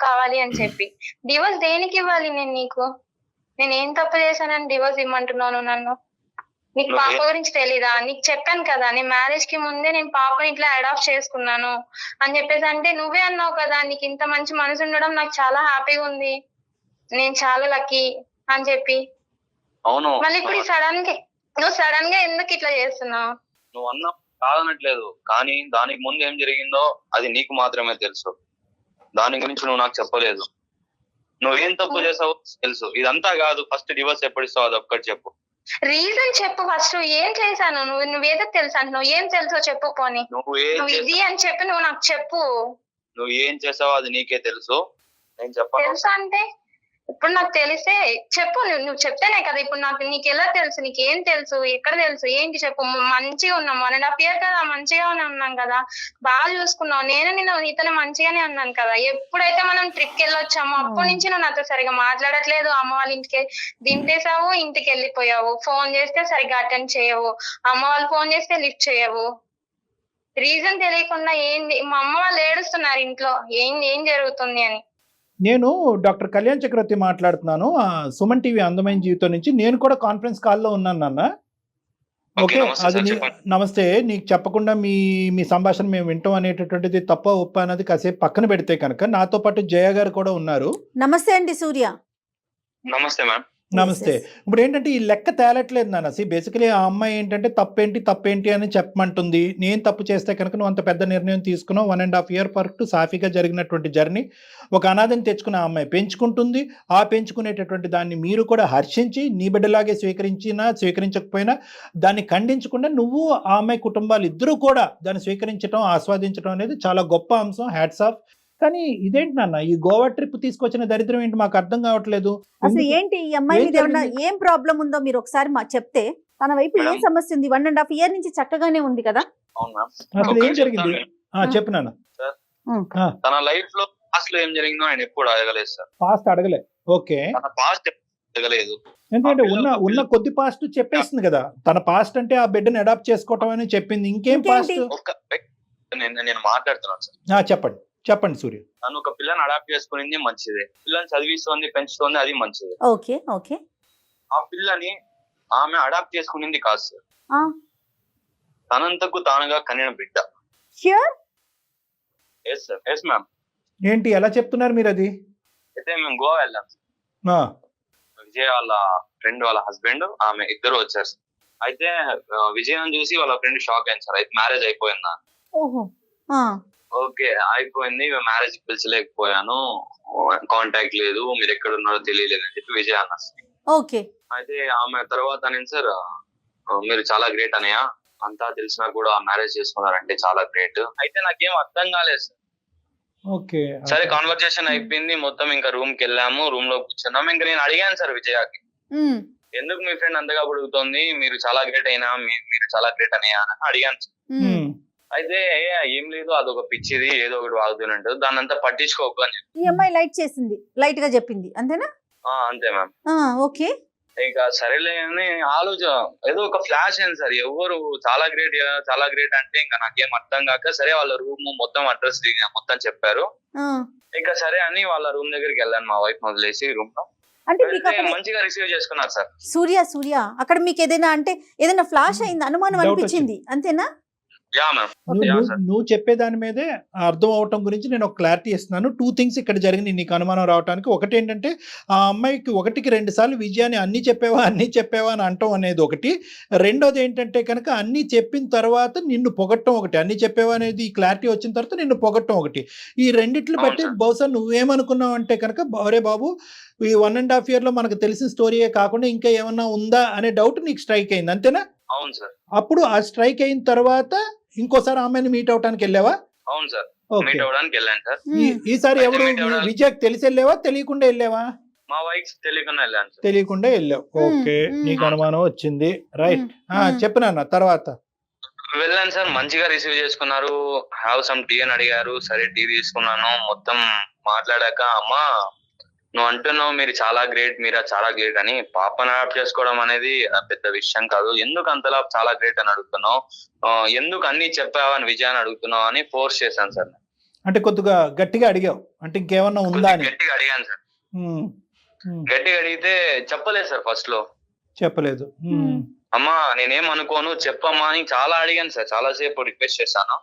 కావాలి అని చెప్పి. డివోర్స్ దేనికి ఇవ్వాలి నేను నీకు? నేను ఏం తప్పు చేశానని డివోర్స్ ఇమ్మంటున్నాను నన్ను? నీకు పాప గురించి తెలీదా? నీకు చెప్పాను కదా, నేను మ్యారేజ్ కి ముందే నేను పాపని ఇట్లా అడాప్ట్ చేసుకున్నాను అని చెప్పేసి. అంటే నువ్వే అన్నావు కదా నీకు ఇంత మంచి మనసు ఉండడం నాకు చాలా హ్యాపీగా ఉంది, నేను చాలా లక్కీ అని చెప్పి. అవును, మళ్ళీ ఇప్పుడు సడన్ గా ఎందుకు ఇట్లా చేస్తున్నావు? నువ్వు అన్నా కాదనట్లేదు, కానీ దానికి ముందు ఏం జరిగిందో అది నీకు మాత్రమే తెలుసు. దాని గురించి నువ్వు నాకు చెప్పలేదు. నువ్వేం తప్పు చేసావో తెలుసు. ఇదంతా కాదు, ఫస్ట్ డివోర్స్ ఎప్పుడు ఇస్తావు అది ఒక్కటి చెప్పు. రీజన్ చెప్పు ఫస్ట్. ఏం చేశాను? నువ్వేదో తెలుసు అంటున్నావు, ఏం తెలుసో చెప్పు. పోనీ నువ్వు ఇది అని చెప్పి నువ్వు నాకు చెప్పు. నువ్వు ఏం చేసావో అది నీకే తెలుసు, నేను చెప్పాను. తెలుసా అంటే ఇప్పుడు నాకు తెలిసే చెప్పు. నువ్వు చెప్తేనే కదా. ఇప్పుడు నీకు ఎలా తెలుసు? నీకేం తెలుసు? ఎక్కడ తెలుసు? ఏంటి చెప్పు. మంచిగా ఉన్నాం 1.5 year కదా, మంచిగానే ఉన్నాం కదా, బాగా చూసుకున్నావు. నేను ఇతను మంచిగానే ఉన్నాను కదా. ఎప్పుడైతే మనం ట్రిప్ కి వెళ్ళొచ్చామో అప్పటి నుంచి నువ్వు నాతో సరిగా మాట్లాడట్లేదు. అమ్మ వాళ్ళ ఇంటికి దింపేసావు, ఇంటికి వెళ్ళిపోయావు. ఫోన్ చేస్తే సరిగా అటెండ్ చేయవు, అమ్మ వాళ్ళు ఫోన్ చేస్తే లిఫ్ట్ చేయవు. రీజన్ తెలియకుండా ఏంది? మా అమ్మ వాళ్ళు ఏడుస్తున్నారు ఇంట్లో, ఏం జరుగుతుంది అని. నేను డాక్టర్ కళ్యాణ్ చక్రవర్తి మాట్లాడుతున్నాను, సుమన్ టీవీ అందమైన జీవితం నుంచి. నేను కూడా కాన్ఫరెన్స్ కాల్లో ఉన్నాను నాన్న. ఓకే, అది నమస్తే. నీకు చెప్పకుండా మీ సంభాషణ మేము వింటాం అనేటటువంటిది తప్ప ఒప్ప అనేది కాసేపు పక్కన పెడితే కనుక నాతో పాటు జయ గారు కూడా ఉన్నారు. నమస్తే అండి సూర్య. నమస్తే మ్యామ్. నమస్తే. ఇప్పుడు ఏంటంటే ఈ లెక్క తేలట్లేదు నాన్న. బేసికలీ ఆ అమ్మాయి ఏంటంటే తప్పేంటి అని చెప్పమంటుంది. నేను తప్పు చేస్తే కనుక నువ్వు అంత పెద్ద నిర్ణయం తీసుకున్నావు. 1.5 year పాటు సాఫీగా జరిగినటువంటి జర్నీ. ఒక అనాథని తెచ్చుకున్న ఆ అమ్మాయి పెంచుకుంటుంది. ఆ పెంచుకునేటటువంటి దాన్ని మీరు కూడా హర్షించి నీ బిడ్డలాగే స్వీకరించకపోయినా దాన్ని ఖండించకుండా నువ్వు ఆ అమ్మాయి కుటుంబాలు ఇద్దరూ కూడా దాన్ని స్వీకరించడం, ఆస్వాదించడం అనేది చాలా గొప్ప అంశం. Hats off. కానీ ఇదేంటి నాన్న, ఈ గోవా ట్రిప్ తీసుకొచ్చిన దరిద్రం ఏంటి మాకు అర్థం కావట్లేదు. అసలు ఏంటి ఈ అమ్మాయి మీద ఏమన్నా ఏం ప్రాబ్లం ఉందో మీరు ఒకసారి చెప్తే. తన వైపు ఏం సమస్య ఉంది? 1.5 year నుంచి చక్కగానే ఉంది కదా. అవును మ్యామ్. అసలు ఏం జరిగింది చెప్పు నాన్న. తన లైఫ్ లో పాస్ట్ లో ఏం జరిగిందో ఆయన ఎప్పుడు అడగలేదు సార్. పాస్ట్ అడగలే. ఓకే, తన పాస్ట్ అడగలేదు. ఎందుకంటే ఉన్న కొద్ది పాస్ట్ చెప్పేస్తుంది కదా. తన పాస్ట్ అంటే ఆ బిడ్డను అడాప్ట్ చేసుకోవటం అని చెప్పింది. ఇంకేం పాస్ట్? నేను మాట్లాడుతున్నాను సార్. చెప్పండి చెప్పండి సూర్య. నన్ను ఒక పిల్లని అడాప్ట్ చేసుకునింది మంచిదే, పిల్లని చదివిస్తోంది పెంచుతోంది అది మంచిదే. Okay okay. ఆ పిల్లని ఆమె అడాప్ట్ చేసుకునింది కాదు సార్, ఆ, తనంతకు తానుగా కనిన బిడ్డ. Sure. Yes sir, yes ma'am. ఏంటి ఎలా చెప్తున్నారు మీరు అది? అయితే మేము గోవా వెళ్ళాం సార్. ఆ, విజయ్ వాళ్ళ ఫ్రెండ్ వాళ్ళ హస్బెండ్ ఆమె ఇద్దరు వచ్చారు సార్. అయితే విజయ్ చూసి వాళ్ళ ఫ్రెండ్ షాక్ అయింది సార్. అయితే మ్యారేజ్ అయిపోయిందా? ఓహో. ఆ, ఓకే అయిపోయింది, మ్యారేజ్ పిలిచలేకపోయాను, కాంటాక్ట్ లేదు, మీరు ఎక్కడ ఉన్నారో తెలియలేదు అని చెప్పి విజయ్ అన్నారు. ఓకే. అయితే ఆమె తర్వాత నేను సార్ మీరు చాలా గ్రేట్ అనయ్య, అంతా తెలిసినా కూడా మ్యారేజ్ చేసుకున్నారంటే చాలా గ్రేట్. అయితే నాకేం అర్థం కాలేదు సార్. ఓకే సరే కాన్వర్సేషన్ అయిపోయింది మొత్తం, ఇంకా రూమ్ కి వెళ్ళాము, రూమ్ లో కూర్చున్నాము. ఇంకా నేను అడిగాను సార్ విజయకి, ఉమ్, ఎందుకు మీ ఫ్రెండ్ అంతగా అడుగుతోంది, మీరు చాలా గ్రేట్ అయినా మీరు చాలా గ్రేట్ అనయ్య అని అడిగాను సార్. ఉమ్. అయితే ఏం లేదు, అదొక పిచ్చిది, ఏదో ఒకటి వాగుతున్నట్టు, దాన్ని అంతా పట్టించుకోకు అని చెప్పి. ఈ అమ్మాయి లైట్ చేసింది, లైట్ గా చెప్పింది అంతేనా? అంతే మ్యామ్. ఆ, ఓకే. ఇంకా సరేలే అని ఆలోచన ఏదో ఒక ఫ్లాష్ అయింది సార్, ఎవరు చాలా గ్రేట్ చాలా గ్రేట్ అంటే ఇంకా నాకేం అర్థం కాక, సరే వాళ్ళ రూమ్ మొత్తం అడ్రస్ మొత్తం చెప్పారు. ఆ, ఇంకా సరే అని వాళ్ళ రూమ్ దగ్గరికి వెళ్ళాను, మా వైఫ్ వదిలేసి రూమ్ లో. అంటే మీకు అక్కడ మంచిగా రిసీవ్ చేసుకున్నారు సార్. సూర్య అక్కడ మీకు ఏదైనా అంటే ఏదైనా ఫ్లాష్ అయింది, అనుమానం Doubt అనిపించింది అంతేనా? Yeah ma'am. నువ్వు చెప్పే దాని మీదే అర్థం అవటం గురించి నేను ఒక క్లారిటీ ఇస్తున్నాను. 2 థింగ్స్ ఇక్కడ జరిగింది నీకు అనుమానం రావడానికి. ఒకటి ఏంటంటే ఆ అమ్మాయికి 1కి 2 సార్లు విజయాన్ని అన్ని చెప్పావా అని అంటాం అనేది ఒకటి. రెండోది ఏంటంటే కనుక అన్ని చెప్పిన తర్వాత నిన్ను పొగట్టం ఒకటి, అన్ని చెప్పావా అనేది క్లారిటీ వచ్చిన తర్వాత నిన్ను పొగట్టం ఒకటి. ఈ రెండిట్లు బట్టి బహుశా నువ్వేమనుకున్నావు అంటే కనుక, అరే బాబు ఈ 1.5 year లో మనకు తెలిసిన స్టోరీయే కాకుండా ఇంకా ఏమన్నా ఉందా అనే డౌట్ నీకు స్ట్రైక్ అయింది అంతేనా? అవును సార్. అప్పుడు ఆ స్ట్రైక్ అయిన తర్వాత ఇంకోసారి ఆమెను మీట్ అవడానికి వెళ్ళావా? అవును సార్, ఓకే. మీట్ అవ్వడానికి వెళ్ళాను సార్. ఈసారి అయితే ఎవరు meet అవ్వడానికి- విజయ్ తెలిసి వెళ్ళావా తెలియకుండా వెళ్ళావా? మా వైఫ్ తెలియకుండా వెళ్ళాను సార్. తెలియకుండా వెళ్ళావు. ఓకే, నీకు అనుమానం వచ్చింది, రైట్. మ్మ్. చెప్పినా తర్వాత వెళ్ళాను సార్, మంచిగా రిసీవ్ చేసుకున్నారు. హ్యావ్ సమ్ టీ అని అడిగారు, సరే టీ తీసుకున్నాను. మొత్తం మాట్లాడాక, అమ్మా నువ్వు అంటున్నావు మీరు చాలా గ్రేట్, మీరా చాలా గ్రేట్ అని, పాపను అడాప్ట్ చేసుకోవడం అనేది పెద్ద విషయం కాదు, ఎందుకు అంతలా చాలా గ్రేట్ అని అడుగుతున్నావు, ఎందుకు అన్ని చెప్పావా అని విజయాన్ని అడుగుతున్నావు అని ఫోర్స్ చేశాను సార్. అంటే కొద్దిగా గట్టిగా అడిగావు అంటే ఇంకేమన్నా ఉందా అని? గట్టిగా అడిగాను సార్. మ్మ్. గట్టిగా అడిగితే చెప్పలేదు సార్ ఫస్ట్ లో. చెప్పలేదు. అమ్మా నేనేం అనుకోను చెప్పమ్మా అని చాలా అడిగాను సార్, చాలా సేపు రిక్వెస్ట్ చేశాను.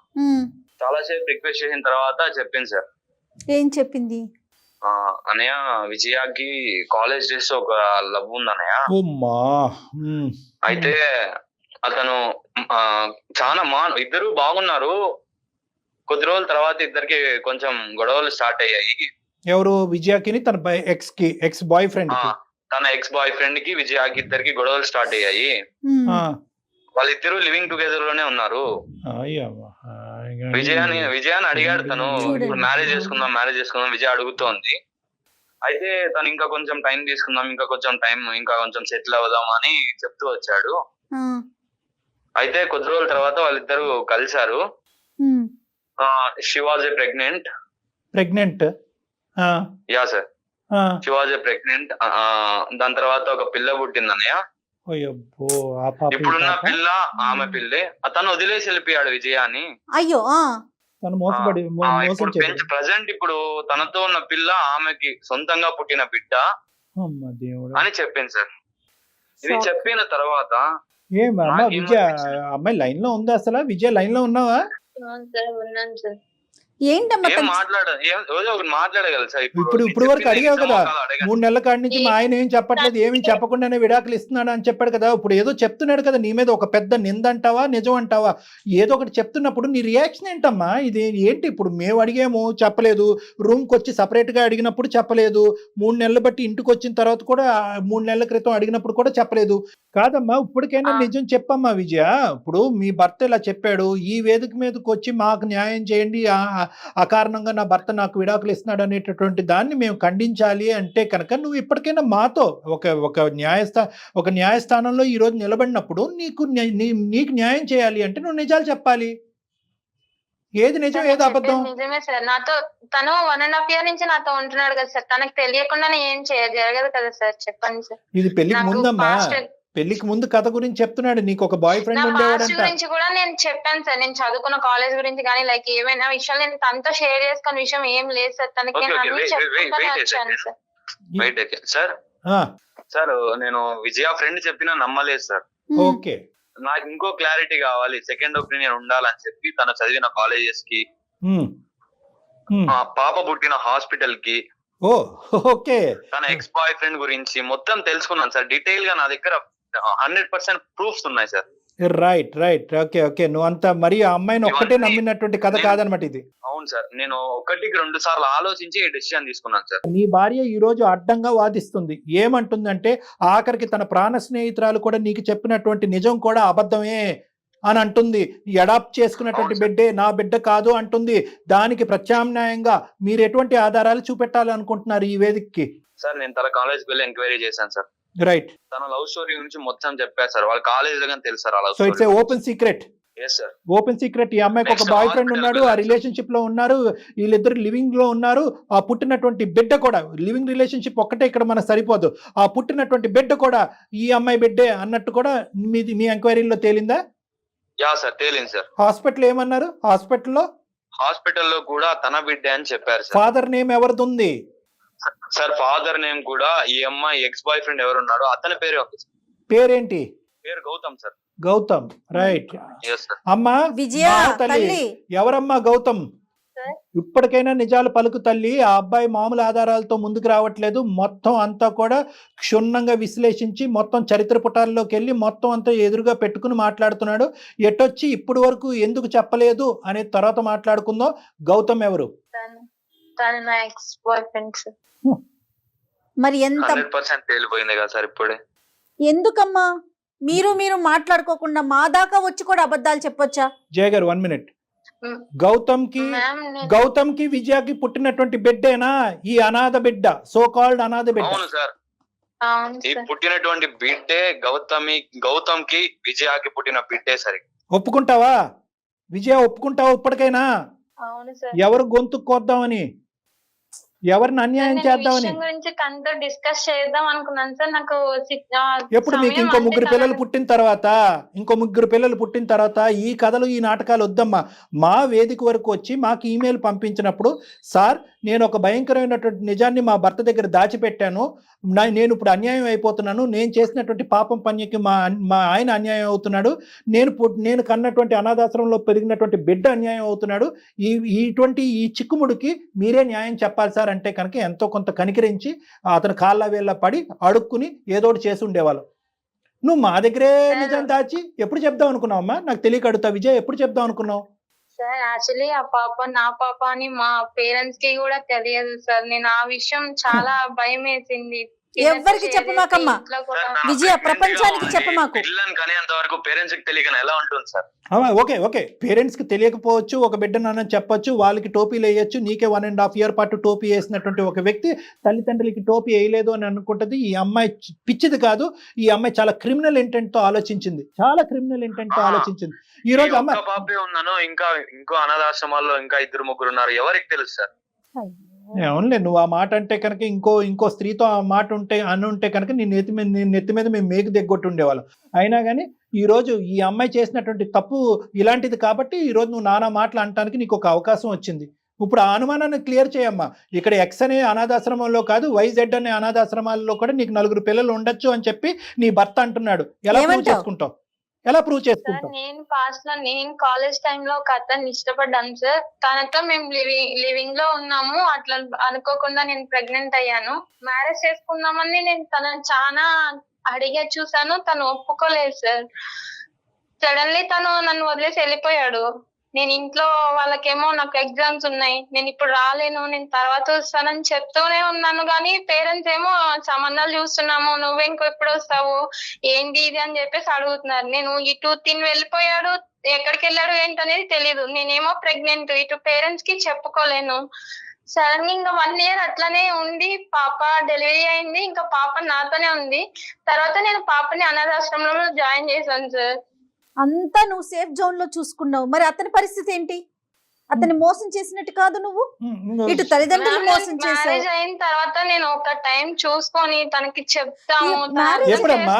చాలా సేపు రిక్వెస్ట్ చేసిన తర్వాత చెప్పింది సార్. ఏం చెప్పింది? అన్నయ్య విజయాకి కాలేజ్ డేస్ ఒక లవ్ ఉంది అన్నయ్య. అయితే అతను చాలా ఇద్దరు బాగున్నారు, కొద్ది రోజుల తర్వాత ఇద్దరికి కొంచెం గొడవలు స్టార్ట్ అయ్యాయి. ఎవరు? విజయాకి తన ఎక్స్ బాయ్ ఫ్రెండ్ తన ఎక్స్ బాయ్ ఫ్రెండ్ కి విజయాకి ఇద్దరికి గొడవలు స్టార్ట్ అయ్యాయి. వాళ్ళిద్దరు లివింగ్ టుగెదర్ లోనే ఉన్నారు. విజయాన్ని అడిగాడు తను, ఇప్పుడు మ్యారేజ్ చేసుకుందాం విజయ్ అడుగుతోంది. అయితే తను ఇంకా కొంచెం టైం తీసుకుందాం, ఇంకా కొంచెం సెటిల్ అవుదాం అని చెప్తూ వచ్చాడు. అయితే కొద్ది రోజుల తర్వాత వాళ్ళిద్దరు కలిశారు. She was a pregnant. Yeah sir, she was a pregnant. దాని తర్వాత ఒక పిల్ల పుట్టింది అన్నయ్య. ఇప్పుడున్న పిల్ల ఆమె పిల్లే. అతను వదిలేసి వెళ్ళిపోయాడు విజయాన్ని. అయ్యో. ఇప్పుడు ప్రజెంట్ ఇప్పుడు తనతో ఉన్న పిల్ల ఆమెకి సొంతంగా పుట్టిన బిడ్డ అని చెప్పింది సార్. ఇది చెప్పిన తర్వాత విజయ అమ్మాయి లైన్ లో ఉందా? అసలు విజయ లైన్ లో ఉన్నావా? ఉన్నాను సార్. ఏంటమ్మా మాట్లాడగలరు సార్. ఇప్పుడు వరకు అడిగావు కదా, 3 నెలల కాడి నుంచి మా ఆయన ఏం చెప్పట్లేదు, ఏమి చెప్పకుండానే విడాకులు ఇస్తున్నాడు అని చెప్పాడు కదా. ఇప్పుడు ఏదో చెప్తున్నాడు కదా నీ మీద, ఒక పెద్ద నింద అంటావా నిజం అంటావా? ఏదో ఒకటి చెప్తున్నప్పుడు నీ రియాక్షన్ ఏంటమ్మా? ఇది ఏంటి? ఇప్పుడు మేము అడిగాము చెప్పలేదు, రూమ్కి వచ్చి సపరేట్ గా అడిగినప్పుడు చెప్పలేదు, 3 నెలలు బట్టి ఇంటికి వచ్చిన తర్వాత కూడా 3 నెలల క్రితం అడిగినప్పుడు కూడా చెప్పలేదు. కాదమ్మా, ఇప్పటికైనా నిజం చెప్పమ్మా విజయ. ఇప్పుడు మీ భర్త ఇలా చెప్పాడు, ఈ వేదిక మీదకి వచ్చి మాకు న్యాయం చేయండి, అకారణంగా నా భర్త నాకు విడాకులు ఇస్తున్నాడు అనేటటువంటి దాన్ని మేము ఖండించాలి అంటే కనుక నువ్వు ఇప్పటికైనా మాతో ఒక న్యాయస్థానంలో ఈ రోజు నిలబడినప్పుడు నీకు న్యాయం చేయాలి అంటే నువ్వు నిజాలు చెప్పాలి. ఏది నిజం ఏది అబద్ధం? నిజమే సార్, నాతో తను 1.5 year నుంచి నాతో ఉంటున్నాడు కదా సార్, తనకు తెలియకుండా ఏం జరగదు కదా సార్, చెప్పండి సార్. ఇది పెళ్లికి ముందమ్మా, పెళ్లికి ముందు కథ గురించి చెప్తున్నాడు, నీకు ఒక బాయ్ నా ఫ్రెండ్ పాస్ట్ ఉండేవాడంట. గురించి కూడా నేను చెప్పాను సార్. నేను చదువుకున్న కాలేజ్ గురించి కానీ లైక్ ఏమైనా విషయాలు నేను తనతో షేర్ చేసుకున్న విషయం ఏం లేదు సార్. తనకి Okay, నేను okay, అన్ని wait, చెప్పుకుంటానే wait a వచ్చాను second. సార్. బయట సార్ ఆ, సార్ నేను విజయ ఫ్రెండ్ చెప్పినా నమ్మలేదు సార్. ఓకే. నాకు ఇంకో క్లారిటీ కావాలి, సెకండ్ ఒపీనియన్ ఉండాలని చెప్పి తను చదివిన కాలేజెస్ కి, ఉమ్, ఉమ్. ఆ పాప పుట్టిన హాస్పిటల్ కి, ఓ ఓకే. తన ఎక్స్ బాయ్ ఫ్రెండ్ గురించి మొత్తం తెలుసుకున్నాను సార్. డీటెయిల్ గా నా దగ్గర 100% ప్రూఫ్స్ ఉన్నాయి sir. Right right, okay okay. నువ్వు అంత మరి ఆ అమ్మాయిని ఒక్కటే ఇవన్నీ నమ్మినటువంటి కథ కాదనమాట ఇది. అవును సార్, నేను ఒకటికి 2 సార్లు ఆలోచించి డెసిషన్ తీసుకున్నాను సార్. నీ భార్య ఈ రోజు అడ్డంగా వాదిస్తుంది. ఏమంటుందంటే ఆఖరికి తన ప్రాణ స్నేహితురాలు కూడా నీకు చెప్పినటువంటి నిజం కూడా అబద్ధమే అని అంటుంది. అడాప్ట్ చేసుకున్నటువంటి అవును సార్. బిడ్డే నా బిడ్డ కాదు అంటుంది. దానికి ప్రత్యామ్నాయంగా మీరు ఎటువంటి ఆధారాలు చూపెట్టాలనుకుంటున్నారు ఈ వేదికకి? సార్ నేను తన కాలేజ్కి వెళ్ళి ఎంక్వైరీ చేశాను సార్. రైట్. తన లవ్ స్టోరీ గురించి మొత్తం చెప్పారు సార్. వాళ్ళ కాలేజ్ లో కానీ తెలుసు సార్ ఆ love so it's a open secret. Yes sir. Open secret. ఈ అమ్మాయికి ఒక Next బాయ్ ఫ్రెండ్ hospital ఉన్నాడు, ఆ వెళ్ళాలి. రిలేషన్షిప్ లో ఉన్నారు, వీళ్ళిద్దరు లివింగ్ లో ఉన్నారు. ఆ పుట్టినటువంటి బిడ్డ కూడా, లివింగ్ రిలేషన్షిప్ ఒక్కటే ఇక్కడ మనకు సరిపోదు, ఆ పుట్టినటువంటి బిడ్డ కూడా ఈ అమ్మాయి బిడ్డే అన్నట్టు కూడా మీ ఎంక్వైరీలో తేలిందా? యా సార్, తేలింది సార్. హాస్పిటల్ ఏమన్నారు? హాస్పిటల్లో కూడా తన బిడ్డే అని చెప్పారు సార్. ఫాదర్ నేమ్ ఎవరిది ఉంది? సార్ ఫాదర్ నేమ్ కూడా ఈ అమ్మాయి ఎక్స్ బాయ్ ఫ్రెండ్ ఎవరున్నాడో అతని పేరే ఉంది సార్. పేరేంటి? పేరు Gautam sir. Gautam. Right. Yes sir. అమ్మా విజయ మా తల్లి, తల్లి ఎవరమ్మా గౌతమ్? సార్. ఇప్పటికైనా నిజాలు పలుకు తల్లి. ఆ అబ్బాయి మామూలు ఆధారాలతో ముందుకు రావట్లేదు. మొత్తం అంతా కూడా క్షుణ్ణంగా విశ్లేషించి మొత్తం చరిత్ర పుటాల్లోకి వెళ్ళి మొత్తం అంతా ఎదురుగా పెట్టుకుని మాట్లాడుతున్నాడు. ఎటొచ్చి ఇప్పుడు వరకు ఎందుకు చెప్పలేదు అనే తర్వాత మాట్లాడుకుందాం. గౌతమ్ ఎవరు? తను నా ఎక్స్ బాయ్ ఫ్రెండ్ సార్. మరి ఎంత 100% తేలిపోయింది కదా సార్ ఇప్పుడే. ఎందుకమ్మా మీరు మాట్లాడుకోకుండా మా దాకా వచ్చి కూడా అబద్ధాలు చెప్పొచ్చా? జయ గారు 1 minute. మ్మ్. గౌతమ్ కి విజయకి పుట్టినటువంటి బిడ్డేనా ఈ అనాథ బిడ్డ? సో కాల్డ్ అనాథ బిడ్డ. అవును సార్. అవును ఈ సార్. పుట్టినటువంటి బిడ్డే గౌతమ్ కి విజయాకి పుట్టిన బిడ్డే సరే. ఒప్పుకుంటావా విజయ? ఒప్పుకుంటావా ఇప్పటికైనా? అవును సార్. ఎవరు గొంతు కోద్దామని, ఎవరిని అన్యాయం నేను ఈ చేద్దామని? విషయం గురించి తనతో డిస్కస్ చేద్దాం అనుకున్నాను సార్. నాకు ఎప్పుడు మీకు ఇంకో ముగ్గురు పిల్లలు పుట్టిన తర్వాత ఈ కథలు ఈ నాటకాలు వద్దమ్మా. మా వేదిక వరకు వచ్చి మాకు ఈమెయిల్ పంపించినప్పుడు, సార్ నేను ఒక భయంకరమైనటువంటి నిజాన్ని మా భర్త దగ్గర దాచిపెట్టాను, నేను ఇప్పుడు అన్యాయం అయిపోతున్నాను, నేను చేసినటువంటి పాపం పనికి మా ఆయన అన్యాయం అవుతున్నాడు, నేను కన్నటువంటి అనాథాశ్రమంలో పెరిగినటువంటి బిడ్డ అన్యాయం అవుతున్నాడు, ఇటువంటి ఈ చిక్కుముడికి మీరే న్యాయం చెప్పాలి సార్ అంటే కనుక ఎంతో కొంత కనికరించి అతను కాళ్ళ వేళ్ళ పడి అడుక్కుని ఏదోటి చేసి ఉండేవాళ్ళు. నువ్వు మా దగ్గరే నిజం దాచి ఎప్పుడు చెప్దాం అనుకున్నావమ్మా? నాకు తెలియక అడుగుతా విజయ్, ఎప్పుడు చెప్దాం అనుకున్నావు? సార్ యాక్చువల్లీ ఆ పాప నా పాప అని మా పేరెంట్స్ కి కూడా తెలియదు సార్. నేను ఆ విషయం చాలా భయం వేసింది. ఎవ్వరికి చెప్పమాకమ్మా విజయ, ప్రపంచానికి చెప్పమాకు. పిల్లల్ని కనేంత వరకు పేరెంట్స్ కి తెలియక ఎలా ఉంటుంది సార్? ఓకే పేరెంట్స్ కి తెలియకపోవచ్చు, ఒక బిడ్డ నాన్న చెప్పొచ్చు, వాళ్ళకి టోపీలు వేయచ్చు. నీకే 1.5 year పాటు టోపీ వేసినటువంటి ఒక వ్యక్తి తల్లిదండ్రులకి టోపీ వేయలేదు అని అనుకుంటది. ఈ అమ్మాయి పిచ్చిది కాదు, ఈ అమ్మాయి చాలా క్రిమినల్ ఇంటెంట్ తో ఆలోచించింది. ఈ రోజు అమ్మాయి పాపే ఉన్నాను, ఇంకో అనాథాశ్రమాల్లో ఇంకా 2-3 ఉన్నారు, ఎవరికి తెలుసు సార్? అవునులే, నువ్వు ఆ మాట అంటే కనుక ఇంకో స్త్రీతో ఆ మాట ఉంటే కనుక నీ నెత్తి మీద మేము మేకు దిగ్గొట్టు ఉండేవాళ్ళం. అయినా కానీ ఈ రోజు ఈ అమ్మాయి చేసినటువంటి తప్పు ఇలాంటిది కాబట్టి ఈ రోజు నువ్వు నానా మాటలు అనటానికి నీకు ఒక అవకాశం వచ్చింది. ఇప్పుడు ఆ అనుమానాన్ని క్లియర్ చేయమ్మా. ఇక్కడ ఎక్స్ అనే అనాథాశ్రమంలో కాదు, YZ అనే అనాథాశ్రమాల్లో కూడా నీకు 4 పిల్లలు ఉండొచ్చు అని చెప్పి నీ భర్త అంటున్నాడు. ఎలా ప్రూవ్ చేసుకుంటావు? నేను పాస్ట్ లో నేను కాలేజ్ టైంలో ఒక అతన్ని ఇష్టపడ్డాను సార్. తనతో మేము లివింగ్ లో ఉన్నాము. అట్లా అనుకోకుండా నేను ప్రెగ్నెంట్ అయ్యాను. మ్యారేజ్ చేసుకుందామని నేను తనని చాలా అడిగే చూసాను, తను ఒప్పుకోలేదు సార్. సడన్లీ తను నన్ను వదిలేసి వెళ్ళిపోయాడు. నేను ఇంట్లో వాళ్ళకేమో నాకు ఎగ్జామ్స్ ఉన్నాయి, నేను ఇప్పుడు రాలేను, నేను తర్వాత వస్తానని చెప్తూనే ఉన్నాను. కానీ పేరెంట్స్ ఏమో సంబంధాలు చూస్తున్నాము, నువ్వు ఇంకెప్పుడు వస్తావు, ఏంటి ఇది అని చెప్పేసి అడుగుతున్నారు. నేను ఇటు తిని వెళ్ళిపోయాడు, ఎక్కడికి వెళ్ళాడు ఏంటనేది తెలీదు. నేనేమో ప్రెగ్నెంట్, ఇటు పేరెంట్స్ కి చెప్పుకోలేను. సడన్ గా ఇంకా 1 year అట్లానే ఉండి పాప డెలివరీ అయింది. ఇంకా పాప నాతోనే ఉంది. తర్వాత నేను పాపని అనాథాశ్రమంలో జాయిన్ చేశాను సార్. అంతా నువ్వు సేఫ్ జోన్ లో చూసుకున్నావు, మరి అతని పరిస్థితి ఏంటి? అతన్ని మోసం చేసినట్టు కాదు నువ్వు, ఇటు తల్లిదండ్రులు మోసం చేశావు. మ్యారేజ్ అయిన తర్వాత నేను ఒక టైం చూసుకొని తనకి చెప్తాము ఎప్పుడమ్మా?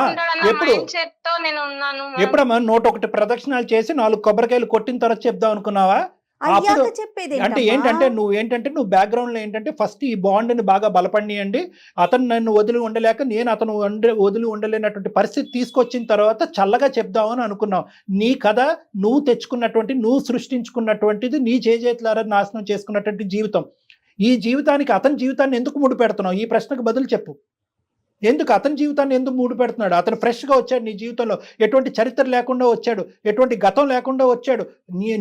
ఎప్పుడు? మైండ్ సెట్ తో నేను ఉన్నాను. ఎప్పుడమ్మా 101 ప్రదక్షిణాలు చేసి 4 కొబ్బరికాయలు కొట్టిన తర్వాత చెప్దాం అనుకున్నావా? అయ్యాక చెప్పేది అంటే ఏంటంటే నువ్వు బ్యాక్గ్రౌండ్ లో ఏంటంటే ఫస్ట్ ఈ బాండ్ ని బాగా బలపడియండి, అతను నన్ను వదిలి ఉండలేక నేను అతను వదిలి ఉండలేనటువంటి పరిస్థితి తీసుకొచ్చిన తర్వాత చల్లగా చెప్దామని అనుకున్నావు. నీ కథ నువ్వు తెచ్చుకున్నటువంటి, నువ్వు సృష్టించుకున్నటువంటిది, నీ చేతులారా నాశనం చేసుకున్నటువంటి జీవితం. ఈ జీవితానికి అతని జీవితాన్ని ఎందుకు ముడి పెడుతున్నావు? ఈ ప్రశ్నకు బదులు చెప్పు. ఎందుకు అతని జీవితాన్ని ఎందుకు మూడు పెడుతున్నాడు? అతను ఫ్రెష్గా వచ్చాడు, నీ జీవితంలో ఎటువంటి చరిత్ర లేకుండా వచ్చాడు, ఎటువంటి గతం లేకుండా వచ్చాడు,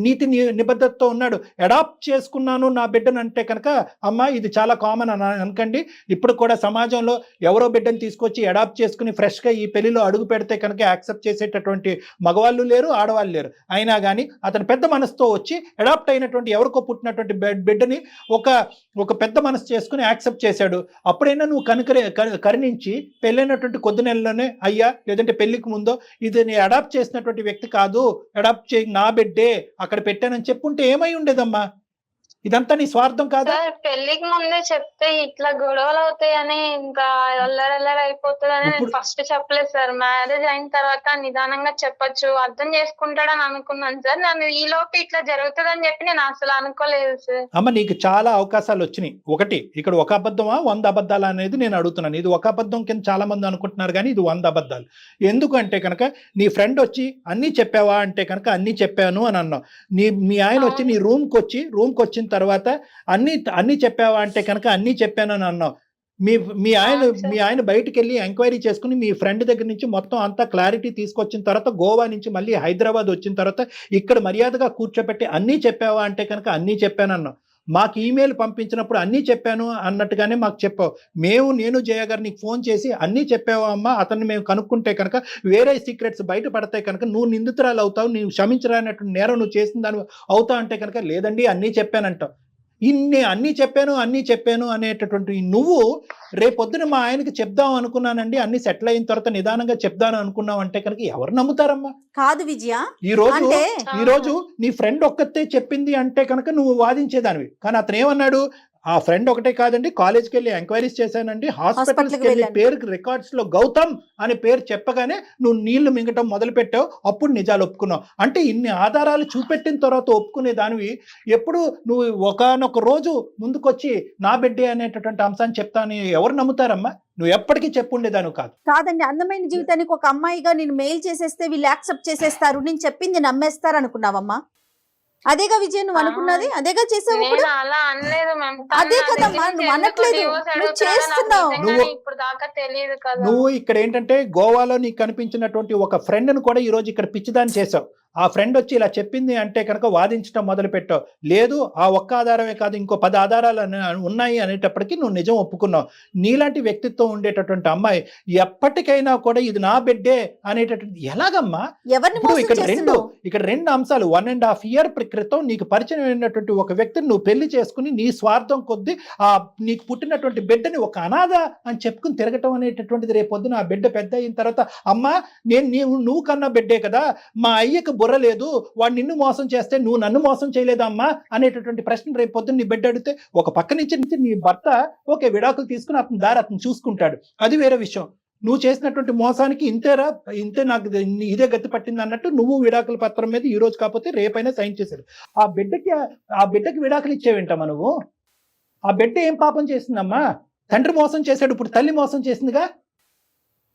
నీతి నిబద్ధతతో ఉన్నాడు. అడాప్ట్ చేసుకున్నాను నా బిడ్డను అంటే కనుక అమ్మ ఇది చాలా కామన్ అని అనకండి. ఇప్పుడు కూడా సమాజంలో ఎవరో బిడ్డను తీసుకొచ్చి అడాప్ట్ చేసుకుని ఫ్రెష్గా ఈ పెళ్లిలో అడుగు పెడితే కనుక యాక్సెప్ట్ చేసేటటువంటి మగవాళ్ళు లేరు, ఆడవాళ్ళు లేరు. అయినా కానీ అతను పెద్ద మనసుతో వచ్చి అడాప్ట్ అయినటువంటి ఎవరికో పుట్టినటువంటి బిడ్డని ఒక పెద్ద మనసు చేసుకుని యాక్సెప్ట్ చేశాడు. అప్పుడైనా నువ్వు కరుణించి పెళ్ళైనటువంటి కొద్ది నెలలోనే అయ్యా, లేదంటే పెళ్లికి ముందో ఇది నేను అడాప్ట్ చేసినటువంటి వ్యక్తి కాదు, అడాప్ట్ చేయి నా బిడ్డే అక్కడ పెట్టానని చెప్పుంటే ఏమై ఉండేదమ్మా? ఇదంతా నీ స్వార్థం కాదా? పెళ్లికి ముందే చెప్తే ఇట్లా గొడవలు అవుతాయని, ఇంకా అల్లరల్లరి అయిపోతుందని నేను ఫస్ట్ చెప్పలేదు సార్. మ్యారేజ్ అయిన తర్వాత నిదానంగా చెప్పొచ్చు, అర్థం చేసుకుంటాడని అనుకున్నాను సార్. నన్ను ఈ లోపు ఇట్లా జరుగుతుందని చెప్పి నేను అసలు అనుకోలేదు సార్. అమ్మ నీకు చాలా అవకాశాలు వచ్చినాయి. ఒకటి ఇక్కడ ఒక అబద్ధమా 100 అబద్ధాలు అనేది నేను అడుగుతున్నాను. ఇది ఒక అబద్ధం కింద చాలా మంది అనుకుంటున్నారు, కానీ ఇది 100 అబద్ధాలు. ఎందుకంటే కనుక నీ ఫ్రెండ్ వచ్చి అన్నీ చెప్పావా అంటే కనుక అన్నీ చెప్పాను అని అన్నావు. మీ ఆయన వచ్చి నీ రూమ్కి వచ్చిన తర్వాత అన్ని చెప్పావా అంటే కనుక అన్ని చెప్పాను అని అన్నావు. మీ ఆయన బయటికి వెళ్ళి ఎంక్వైరీ చేసుకుని మీ ఫ్రెండ్ దగ్గర నుంచి మొత్తం అంతా క్లారిటీ తీసుకొచ్చిన తర్వాత గోవా నుంచి మళ్ళీ హైదరాబాద్ వచ్చిన తర్వాత ఇక్కడ మర్యాదగా కూర్చోబెట్టి అన్నీ చెప్పావా అంటే కనుక అన్నీ చెప్పాను అన్నావు. మాకు ఈమెయిల్ పంపించినప్పుడు అన్నీ చెప్పాను అన్నట్టుగానే మాకు చెప్పావు. నేను జయ గారు నీకు ఫోన్ చేసి అన్నీ చెప్పావా అమ్మా, అతన్ని మేము కనుక్కుంటే కనుక వేరే సీక్రెట్స్ బయటపడతాయి కనుక నువ్వు నిందితురాలు అవుతావు, నువ్వు క్షమించరానటువంటి నేరం నువ్వు చేసిన దాన్ని అవుతావు అంటే కనుక లేదండి అన్నీ చెప్పానంటావు. అన్నీ చెప్పాను అనేటటువంటి నువ్వు రేపొద్దున మా ఆయనకి చెప్దాం అనుకున్నానండి, అన్ని సెటిల్ అయిన తర్వాత నిదానంగా చెప్దాను అనుకున్నావు అంటే కనుక ఎవరు నమ్ముతారమ్మా? కాదు విజయ, ఈ రోజు నీ ఫ్రెండ్ ఒక్కతే చెప్పింది అంటే కనుక నువ్వు వాదించేదానివి. కానీ అతను ఏమన్నాడు? ఆ ఫ్రెండ్ ఒకటే కాదండి, కాలేజ్కి వెళ్ళి ఎంక్వైరీస్ చేశానండి, హాస్పిటల్కి వెళ్ళి పేరుకి రికార్డ్స్ లో గౌతమ్ అనే పేరు చెప్పగానే నువ్వు నీళ్లు మింగటం మొదలు పెట్టావు. అప్పుడు నిజాలు ఒప్పుకున్నావు. అంటే ఇన్ని ఆధారాలు చూపెట్టిన తర్వాత ఒప్పుకునే దానివి ఎప్పుడు నువ్వు ఒకనొక రోజు ముందుకొచ్చి నా బిడ్డే అనేటటువంటి అంశాన్ని చెప్తాను ఎవరు నమ్ముతారమ్మా? నువ్వు ఎప్పటికీ చెప్పుండేదాను కాదండి. అందమైన జీవితానికి ఒక అమ్మాయిగా నేను మెయిల్ చేసేస్తే వీళ్ళు యాక్సెప్ట్ చేసేస్తారు, నేను చెప్పింది నమ్మేస్తారు అనుకున్నావమ్మా? అదేగా విజయ్ నువ్వు అనుకున్నది, అదేగా చేసావు. అదే కదమ్మా, నువ్వు అనట్లేదు, నువ్వు చేస్తున్నావు. నువ్వు ఇక్కడ ఏంటంటే గోవాలో నీకు కనిపించినటువంటి ఒక ఫ్రెండ్ ను కూడా ఈ రోజు ఇక్కడ పిచ్చిదాన్ని చేసావు. ఆ ఫ్రెండ్ వచ్చి ఇలా చెప్పింది అంటే కనుక వాదించడం మొదలు పెట్టావు. లేదు ఆ ఒక్క ఆధారమే కాదు ఇంకో 10 ఆధారాలు ఉన్నాయి అనేటప్పటికీ నువ్వు నిజం ఒప్పుకున్నావు. నీలాంటి వ్యక్తిత్వం ఉండేటటువంటి అమ్మాయి ఎప్పటికైనా కూడా ఇది నా బిడ్డే అనేటటువంటి ఎలాగమ్మా? ఇక్కడ రెండు అంశాలు. 1.5 ఇయర్ క్రితం నీకు పరిచయం అయినటువంటి ఒక వ్యక్తిని నువ్వు పెళ్లి చేసుకుని నీ స్వార్థం కొద్దీ నీకు పుట్టినటువంటి బిడ్డని ఒక అనాథ అని చెప్పుకుని తిరగటం అనేటటువంటిది రేపొద్దున ఆ బిడ్డ పెద్ద అయిన తర్వాత అమ్మా నువ్వు కన్నా బిడ్డే కదా, మా అయ్యకు బుర్ర లేదు, వాడు నిన్ను మోసం చేస్తే నువ్వు నన్ను మోసం చేయలేదమ్మా అనేటటువంటి ప్రశ్న రేపు పొద్దున్న నీ బిడ్డ అడిగితే ఒక పక్క నుంచి నీ భర్త ఓకే విడాకులు తీసుకుని అతని దారి అతను చూసుకుంటాడు, అది వేరే విషయం. నువ్వు చేసినటువంటి మోసానికి ఇంతే నాకు ఇదే గతి పట్టింది అన్నట్టు నువ్వు విడాకుల పత్రం మీద ఈ రోజు కాకపోతే రేపైనా సైన్ చేశాడు. ఆ బిడ్డకి విడాకులు ఇచ్చేవేంటమ్మా నువ్వు? ఆ బిడ్డ ఏం పాపం చేసిందమ్మా? తండ్రి మోసం చేశాడు, ఇప్పుడు తల్లి మోసం చేసిందిగా.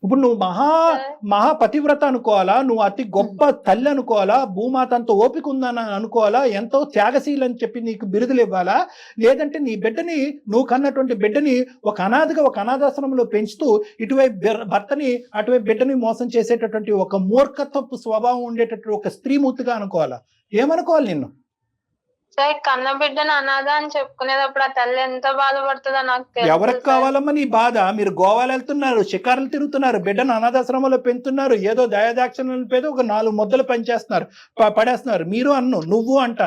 ఇప్పుడు నువ్వు మహా పతివ్రత అనుకోవాలా, నువ్వు అతి గొప్ప తల్లి అనుకోవాలా, భూమాత అంత ఓపిక ఉందని అనుకోవాలా, ఎంతో త్యాగశీలు అని చెప్పి నీకు బిరుదులు ఇవ్వాలా, లేదంటే నీ బిడ్డని నువ్వు కన్నటువంటి బిడ్డని ఒక అనాథాశ్రమంలో పెంచుతూ ఇటువైపు భర్తని అటువైపు బిడ్డని మోసం చేసేటటువంటి ఒక మూర్ఖత్వపు స్వభావం ఉండేటటువంటి ఒక స్త్రీమూర్తిగా అనుకోవాలా? ఏమనుకోవాలి నిన్ను? కన్న బిడ్డను అనాథ అని చెప్పుకునేటప్పుడు ఆ తల్లి ఎంత బాధపడుతుందో నాకు తెలుసు. ఎవరికి కావాలమ్మా నీ బాధ? మీరు గోవాలు వెళ్తున్నారు, షికారులు తిరుగుతున్నారు, బిడ్డను అనాథాశ్రమంలో పెంచుతున్నారు, ఏదో దయాదాక్షిణ్యాల పేద ఒక 4 ముద్దలు పడేస్తున్నారు. మీరు నువ్వు అంట.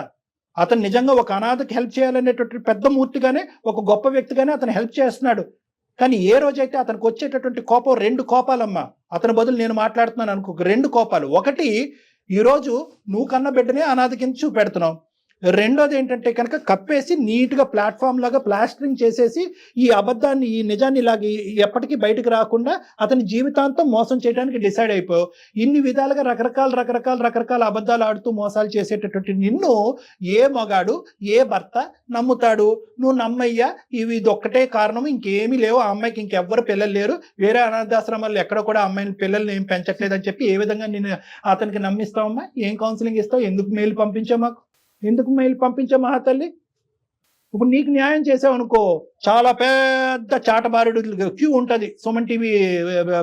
అతను నిజంగా ఒక అనాథకి హెల్ప్ చేయాలనేటువంటి పెద్ద మూర్తిగానే ఒక గొప్ప వ్యక్తిగానే అతను హెల్ప్ చేస్తున్నాడు. కానీ ఏ రోజైతే అతనికి వచ్చేటటువంటి కోపం 2 కోపాలమ్మా. అతని బదులు నేను మాట్లాడుతున్నాను అనుకో, 2 కోపాలు. ఒకటి, ఈరోజు నువ్వు కన్న బిడ్డనే అనాథ కింద చూపెడుతున్నావు. రెండోది ఏంటంటే కనుక కప్పేసి నీట్గా ప్లాట్ఫామ్ లాగా ప్లాస్టరింగ్ చేసేసి ఈ అబద్ధాన్ని ఈ నిజాన్ని ఇలాగ ఎప్పటికీ బయటకు రాకుండా అతని జీవితాంతం మోసం చేయడానికి డిసైడ్ అయిపోయావు. ఇన్ని విధాలుగా రకరకాల అబద్ధాలు ఆడుతూ మోసాలు చేసేటటువంటి నిన్ను ఏ మగాడు ఏ భర్త నమ్ముతాడు? నువ్వు నమ్మయ్యా ఇది ఒక్కటే కారణం, ఇంకేమీ లేవు, ఆ అమ్మాయికి ఇంకెవ్వరు పిల్లలు లేరు, వేరే అనాథాశ్రమాల్లో ఎక్కడ కూడా అమ్మాయిని పిల్లల్ని ఏం పెంచట్లేదని చెప్పి ఏ విధంగా నేను అతనికి నమ్మిస్తావమ్మా? ఏం కౌన్సిలింగ్ ఇస్తావు? ఎందుకు మెయిల్ పంపించావు మాకు? ఎందుకు మెయిల్ పంపించావు మహాతల్లి? ఇప్పుడు నీకు న్యాయం చేసావు అనుకో, చాలా పెద్ద చాటబారుడు క్యూ ఉంటుంది సుమన్ టీవీ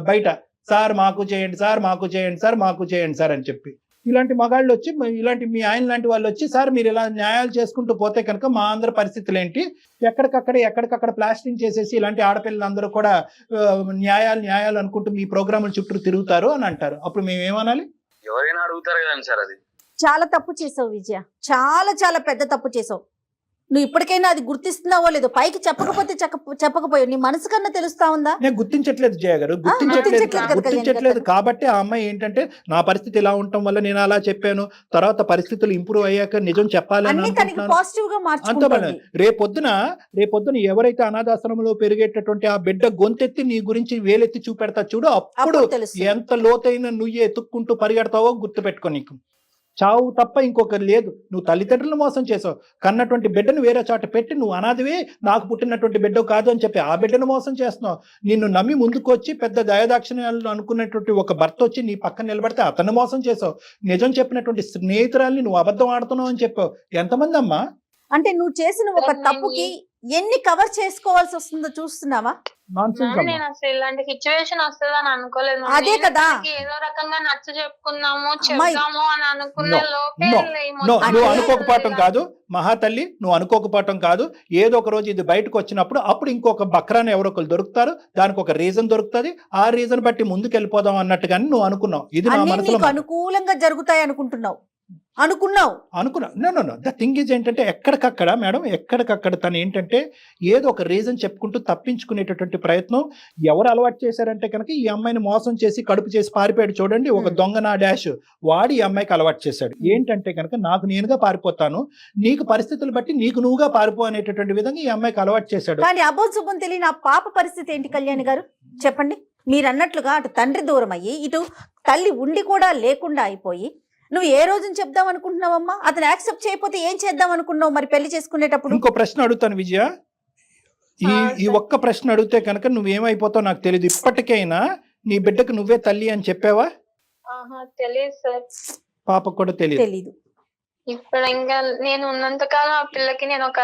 బయట, సార్ మాకు చేయండి సార్, మాకు చేయండి సార్, మాకు చేయండి సార్ అని చెప్పి. ఇలాంటి మగాళ్ళు వచ్చి, ఇలాంటి మీ ఆయన లాంటి వాళ్ళు వచ్చి, సార్ మీరు ఇలా న్యాయాలు చేసుకుంటూ పోతే కనుక మా అందరి పరిస్థితులు ఏంటి? ఎక్కడికక్కడ ప్లాస్టింగ్ చేసేసి ఇలాంటి ఆడపిల్లలందరూ కూడా న్యాయాలు అనుకుంటూ మీ ప్రోగ్రాముల చుట్టూ తిరుగుతారు అని అంటారు. అప్పుడు మేము ఏమనాలి? ఎవరైనా అడుగుతారు కదండి సార్. అది చాలా తప్పు చేసావు విజయ, చాలా పెద్ద తప్పు చేసావు. నువ్వు ఇప్పటికైనా అది గుర్తిస్తున్నావో లేదో, పైకి చెప్పకపోయావు, నీ మనసు కన్నా తెలుస్తా ఉందా? నేను గుర్తించట్లేదు జయ గారు, గుర్తించట్లేదు కాబట్టి ఆ అమ్మాయి ఏంటంటే నా పరిస్థితి ఇలా ఉండటం వల్ల నేను అలా చెప్పాను, తర్వాత పరిస్థితులు ఇంప్రూవ్ అయ్యాక నిజం చెప్పాలని పాజిటివ్ గా అంత. రేపొద్దున ఎవరైతే అనాథాశ్రమంలో పెరిగేటటువంటి ఆ బిడ్డ గొంతెత్తి నీ గురించి వేలెత్తి చూపెడతా చూడు, అప్పుడు ఎంత లోతైన నువ్వు ఎత్తుక్కుంటూ పరిగెడతావో గుర్తుపెట్టుకో. నీకు చావు తప్ప ఇంకొకరు లేదు. నువ్వు తల్లిదండ్రులను మోసం చేసావు, కన్నటువంటి బిడ్డను వేరే చోట పెట్టి నువ్వు అనాథవే, నాకు పుట్టినటువంటి బిడ్డ కాదు అని చెప్పి ఆ బిడ్డను మోసం చేస్తున్నావు. నిన్ను నమ్మి ముందుకు వచ్చి పెద్ద దయాదాక్షిణ్యాలను అనుకున్నటువంటి ఒక భర్త వచ్చి నీ పక్కన నిలబడితే అతను మోసం చేసావు. నిజం చెప్పినటువంటి స్నేహితురాల్ని నువ్వు అబద్ధం ఆడుతున్నావు అని చెప్పావు. ఎంతమంది అమ్మా? అంటే నువ్వు చేసిన ఒక తప్పుకి ఎన్ని కవర్ చేసుకోవాల్సి వస్తుందో చూస్తున్నావా? నేను అసలు ఇలాంటి సిచ్యువేషన్ వస్తుందని అనుకోలేదు. అదే కదా, ఏదో రకంగా నచ్చ చెప్పుకుందాము చెప్దాము అని అనుకున్న లోపే నువ్వు అనుకోకపోవటం కాదు మహాతల్లి, నువ్వు అనుకోకపోవటం కాదు. ఏదో ఒక రోజు ఇది బయటకు వచ్చినప్పుడు అప్పుడు ఇంకొక బక్రాన్ని ఎవరో ఒకరు దొరుకుతారు, దానికి ఒక రీజన్ దొరుకుతుంది, ఆ రీజన్ బట్టి ముందుకు వెళ్ళిపోదాం అన్నట్టుగానే నువ్వు అనుకున్నావు. ఇది నా మనసులో అనుకూలంగా జరుగుతాయి అనుకుంటున్నావు. ద థింగ్ ఈజ్ ఏంటంటే ఎక్కడికక్కడ మేడం, ఎక్కడికక్కడ తను ఏంటంటే ఏదో ఒక రీజన్ చెప్పుకుంటూ తప్పించుకునేటటువంటి ప్రయత్నం. ఎవరు అలవాటు చేశారంటే కనుక ఈ అమ్మాయిని మోసం చేసి కడుపు చేసి పారిపోయాడు చూడండి, ఒక దొంగ నా డాష్ వాడి ఈ అమ్మాయికి అలవాటు చేశాడు. ఏంటంటే కనుక నాకు నేనుగా పారిపోతాను, నీకు పరిస్థితులు బట్టి నీకు నువ్వుగా పారిపో అనేటటువంటి విధంగా ఈ అమ్మాయికి అలవాటు చేశాడు. కానీ అబోధ శుభం తెలియని ఆ పాప పరిస్థితి ఏంటి కళ్యాణి గారు చెప్పండి? మీరు అన్నట్లుగా అటు తండ్రి దూరం అయ్యి ఇటు తల్లి ఉండి కూడా లేకుండా అయిపోయి నువ్వు ఏ రోజున చెప్దాం అనుకుంటున్నావమ్మా? అతను యాక్సెప్ట్ చేయకపోతే ఏం చేద్దాం అనుకున్నావు మరి పెళ్లి చేసుకునేటప్పుడు? ఇంకో ప్రశ్న అడుగుతాను విజయ, ఈ ఒక్క ప్రశ్న అడిగితే కనుక నువ్వేమైపోతావు నాకు తెలియదు. ఇప్పటికైనా నీ బిడ్డకు నువ్వే తల్లి అని చెప్పావా? తెలియదు సార్. పాపకు కూడా తెలియదు. ఇప్పుడు ఇంకా నేను ఉన్నంతకాలం ఆ పిల్లకి నేను ఒక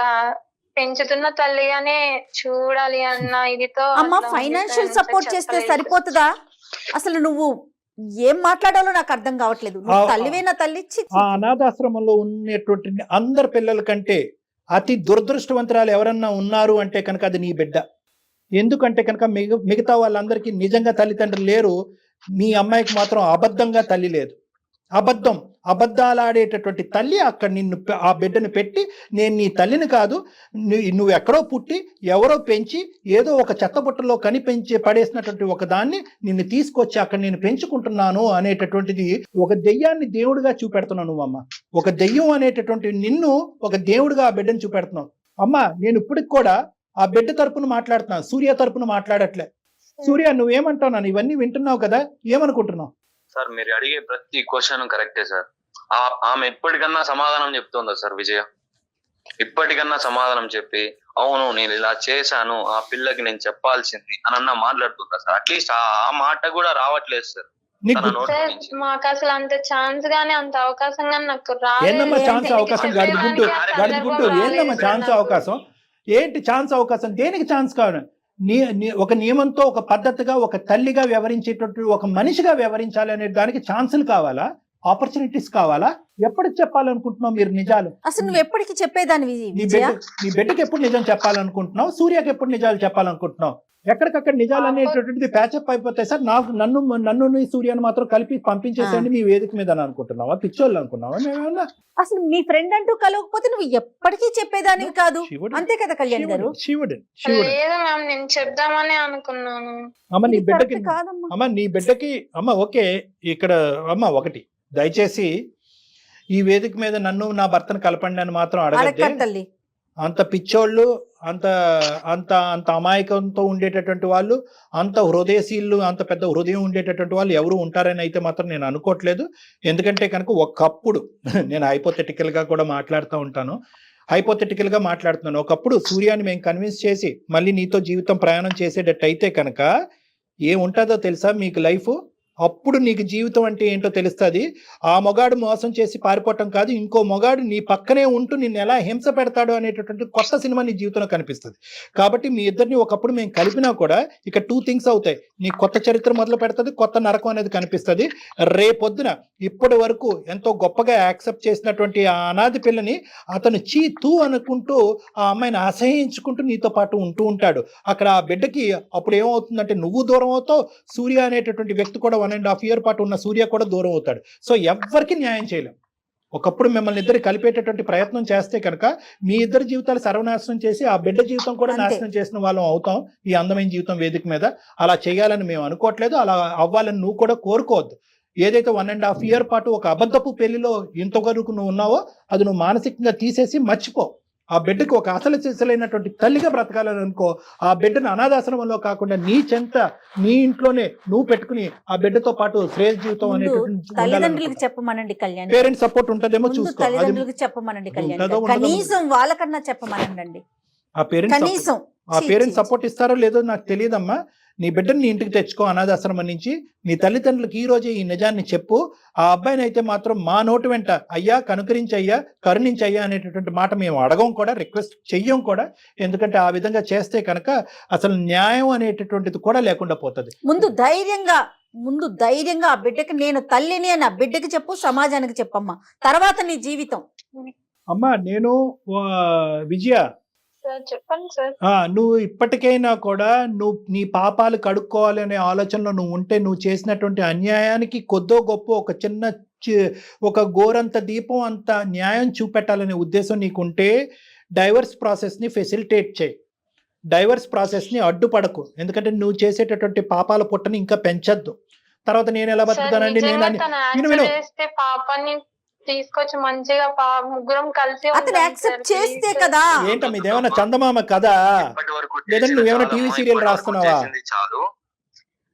పెంచుతున్న తల్లిగానే చూడాలి అన్న ఇదితో. అమ్మా ఫైనాన్షియల్ సపోర్ట్ చేస్తే సరిపోతుందా? అసలు నువ్వు ఏం మాట్లాడాలో నాకు అర్థం కావట్లేదు. తల్లివే నా తల్లి. ఆ అనాథాశ్రమంలో ఉన్నటువంటి అందరి పిల్లల కంటే అతి దురదృష్టవంతురాలు ఎవరన్నా ఉన్నారు అంటే కనుక అది నీ బిడ్డ. ఎందుకంటే కనుక మిగతా వాళ్ళందరికీ నిజంగా తల్లిదండ్రులు లేరు, మీ అమ్మాయికి మాత్రం అబద్ధంగా తల్లి లేదు. అబద్ధాలు ఆడేటటువంటి తల్లి అక్కడ నిన్ను ఆ బిడ్డను పెట్టి, నేను నీ తల్లిని కాదు, నువ్వు ఎక్కడో పుట్టి ఎవరో పెంచి ఏదో ఒక చెత్తబుట్టలో కనిపించి పడేసినటువంటి ఒక దాన్ని నిన్ను తీసుకొచ్చి అక్కడ నేను పెంచుకుంటున్నాను అనేటటువంటిది ఒక దెయ్యాన్ని దేవుడిగా చూపెడుతున్నావు నువ్వమ్మ. ఒక దెయ్యం అనేటటువంటి నిన్ను ఒక దేవుడిగా ఆ బిడ్డను చూపెడుతున్నావు. అమ్మ నేను ఇప్పటికి కూడా ఆ బిడ్డ తరపున మాట్లాడుతున్నాను, సూర్య తరపున మాట్లాడట్లే. సూర్య నువ్వేమంటావు? నన్ను ఇవన్నీ వింటున్నావు కదా, ఏమనుకుంటున్నావు? సార్ మీరు అడిగే ప్రతి క్వశ్చన్ కరెక్టే సార్. ఆమె ఎప్పటికన్నా సమాధానం చెప్తుందా సార్ విజయ? ఇప్పటికన్నా సమాధానం చెప్పి అవును నేను ఇలా చేశాను ఆ పిల్లకి నేను చెప్పాల్సింది అని మాట్లాడుతుందా సార్? అట్లీస్ట్ ఆ మాట కూడా రావట్లేదు సార్. మాకు అసలు అంత ఛాన్స్ గానీ అంత అవకాశం గానీ నాకు ఏందమ్మా ఛాన్స్ అవకాశం? గడిగుంటూ ఏందమ్మా ఛాన్స్ అవకాశం? ఏంటి ఛాన్స్ అవకాశం? దేనికి ఛాన్స్ కావాలి? ఒక నియమంతో ఒక పద్ధతిగా ఒక తల్లిగా వ్యవహరించేటట్టు ఒక మనిషిగా వ్యవహరించాలి అనే దానికి ఛాన్సులు కావాలా? ఆపర్చునిటీస్ కావాలా? ఎప్పటికి చెప్పాలనుకుంటున్నావు మీరు నిజాలు? అసలు నువ్వు ఎప్పటికి చెప్పేదాన్ని? నీ బిడ్డకి ఎప్పుడు నిజం చెప్పాలనుకుంటున్నావు? సూర్యకి ఎప్పుడు నిజాలు చెప్పాలనుకుంటున్నావు? ఎక్కడికక్కడ నిజాలు అనేటటువంటిది ప్యాచప్ అయిపోతాయి సార్. నన్ను సూర్యను మాత్రం కలిపి పంపించేసండి మీ వేదిక మీద అని అనుకుంటున్నావా? పిచ్చోళ్ళు అనుకున్నావా? మేమన్నా అసలు మీ ఫ్రెండ్ అంటూ కలవకపోతే నువ్వు ఎప్పటికీ చెప్పేదానికి కాదు, అంతే కదా కళ్యాణ్ గారు? నేను చెప్దామని అనుకున్నాను. అమ్మ నీ బిడ్డకి అమ్మ ఓకే. ఇక్కడ అమ్మ ఒకటి దయచేసి ఈ వేదిక మీద నన్ను నా భర్తను కలపండి అని మాత్రం అడగదు అడగద్దే. తల్లి. అంత పిచ్చోళ్ళు, అంత అంత అంత అమాయకంతో ఉండేటటువంటి వాళ్ళు, అంత హృదయశీలు, అంత పెద్ద హృదయం ఉండేటటువంటి వాళ్ళు ఎవరు ఉంటారని అయితే మాత్రం నేను అనుకోవట్లేదు. ఎందుకంటే కనుక ఒకప్పుడు నేను హైపోథెటికల్గా కూడా మాట్లాడుతూ ఉంటాను, హైపోథెటికల్గా మాట్లాడుతున్నాను. ఒకప్పుడు సూర్యాన్ని మేము కన్విన్స్ చేసి మళ్ళీ నీతో జీవితం ప్రయాణం చేసేటట్టు అయితే కనుక ఏముంటుందో తెలుసా మీకు లైఫ్? అప్పుడు నీకు జీవితం అంటే ఏంటో తెలుస్తుంది. ఆ మొగాడు మోసం చేసి పారిపోవటం కాదు, ఇంకో మొగాడు నీ పక్కనే ఉంటూ నిన్ను ఎలా హింస పెడతాడు అనేటటువంటి కొత్త సినిమా నీ జీవితంలో కనిపిస్తుంది. కాబట్టి మీ ఇద్దరిని ఒకప్పుడు మేము కలిపినా కూడా ఇక 2 things అవుతాయి. నీ కొత్త చరిత్ర మొదలు పెడుతుంది, కొత్త నరకం అనేది కనిపిస్తుంది. రేపొద్దున ఇప్పటి వరకు ఎంతో గొప్పగా యాక్సెప్ట్ చేసినటువంటి ఆ అనాథి పిల్లని అతను తూ అనుకుంటూ ఆ అమ్మాయిని అసహించుకుంటూ నీతో పాటు ఉంటూ ఉంటాడు. అక్కడ ఆ బిడ్డకి అప్పుడు ఏమవుతుందంటే నువ్వు దూరం అవుతావు, సూర్య అనేటటువంటి వ్యక్తి కూడా 1.5 year పాటు ఉన్న సూర్య కూడా దూరం అవుతాడు. సో ఎవ్వరికి న్యాయం చేయలేం. ఒకప్పుడు మిమ్మల్ని ఇద్దరు కలిపేటటువంటి ప్రయత్నం చేస్తే కనుక మీ ఇద్దరు జీవితాలు సర్వనాశనం చేసి ఆ బిడ్డ జీవితం కూడా అంతే. నాశనం చేసిన వాళ్ళం అవుతాం ఈ అందమైన జీవితం వేదిక మీద. అలా చేయాలని మేము అనుకోవట్లేదు, అలా అవ్వాలని నువ్వు కూడా కోరుకోవద్దు. ఏదైతే 1.5 year పాటు ఒక అబద్ధపు పెళ్లిలో ఇంతవరకు నువ్వు ఉన్నావో అది నువ్వు మానసికంగా తీసేసి మర్చిపో. ఆ బిడ్డకి ఒక అసలు సిసలైనటువంటి తల్లిగా బ్రతకాలని అనుకో. ఆ బిడ్డను అనాథాశ్రమంలో కాకుండా నీ చెంత నీ ఇంట్లోనే నువ్వు పెట్టుకుని ఆ బిడ్డతో పాటు శ్రేయస్ జీవితం ముందు అనేటువంటి తల్లిదండ్రులకు చెప్పమనండి కళ్యాణ్. పేరెంట్స్ సపోర్ట్ ఉంటదేమో ముందు చూసుకో. అది తల్లిదండ్రులకు చెప్పమనండి కళ్యాణ్. ఉంటుందో ఉండదో కనీసం వాళ్ళకన్నా చెప్పమనండి. ఆ పేరెంట్స్ కనీసం ఆ పేరెంట్స్ సపోర్ట్ ఇస్తారో లేదో నాకు తెలియదమ్మా. నీ బిడ్డని నీ ఇంటికి తెచ్చుకో అనాథాశ్రమం నుంచి. నీ తల్లిదండ్రులకు ఈ రోజే ఈ నిజాన్ని చెప్పు. ఆ అబ్బాయిని అయితే మాత్రం మా నోటి వెంట అయ్యా కనుకరించయ్యా కరుణించయ్యా అనేటటువంటి మాట మేము అడగం కూడా, రిక్వెస్ట్ చెయ్యం కూడా. ఎందుకంటే ఆ విధంగా చేస్తే కనుక అసలు న్యాయం అనేటటువంటిది కూడా లేకుండా పోతుంది. ముందు ధైర్యంగా ఆ బిడ్డకి నేను తల్లిని అని ఆ బిడ్డకి చెప్పు, సమాజానికి చెప్పమ్మా. తర్వాత నీ జీవితం. అమ్మా నేను విజయ, సార్ చెప్పండి సార్. నువ్వు ఇప్పటికైనా కూడా నువ్వు నీ పాపాలు కడుక్కోవాలి అనే ఆలోచనలో నువ్వు ఉంటే, నువ్వు చేసినటువంటి అన్యాయానికి కొద్దో గొప్ప ఒక చిన్న ఒక గోరంత దీపం అంత న్యాయం చూపెట్టాలనే ఉద్దేశం నీకుంటే డైవర్స్ ప్రాసెస్ని ఫెసిలిటేట్ చేయి. డైవర్స్ ప్రాసెస్ని అడ్డుపడకు. ఎందుకంటే నువ్వు చేసేటటువంటి పాపాల పుట్టని ఇంకా పెంచద్దు. తర్వాత నేను ఎలా బతుకుతానండి, నేను చేస్తే పాపాన్ని తీసుకొచ్చి మంచిగా ముగ్గురం కలిసి అతను యాక్సెప్ట్ చేస్తే కదా. ఏంటమ్మా ఇదేమన్నా చందమామ కదా, లేదంటే నువ్వేమైనా టీవీ సీరియల్ రాస్తున్నావా?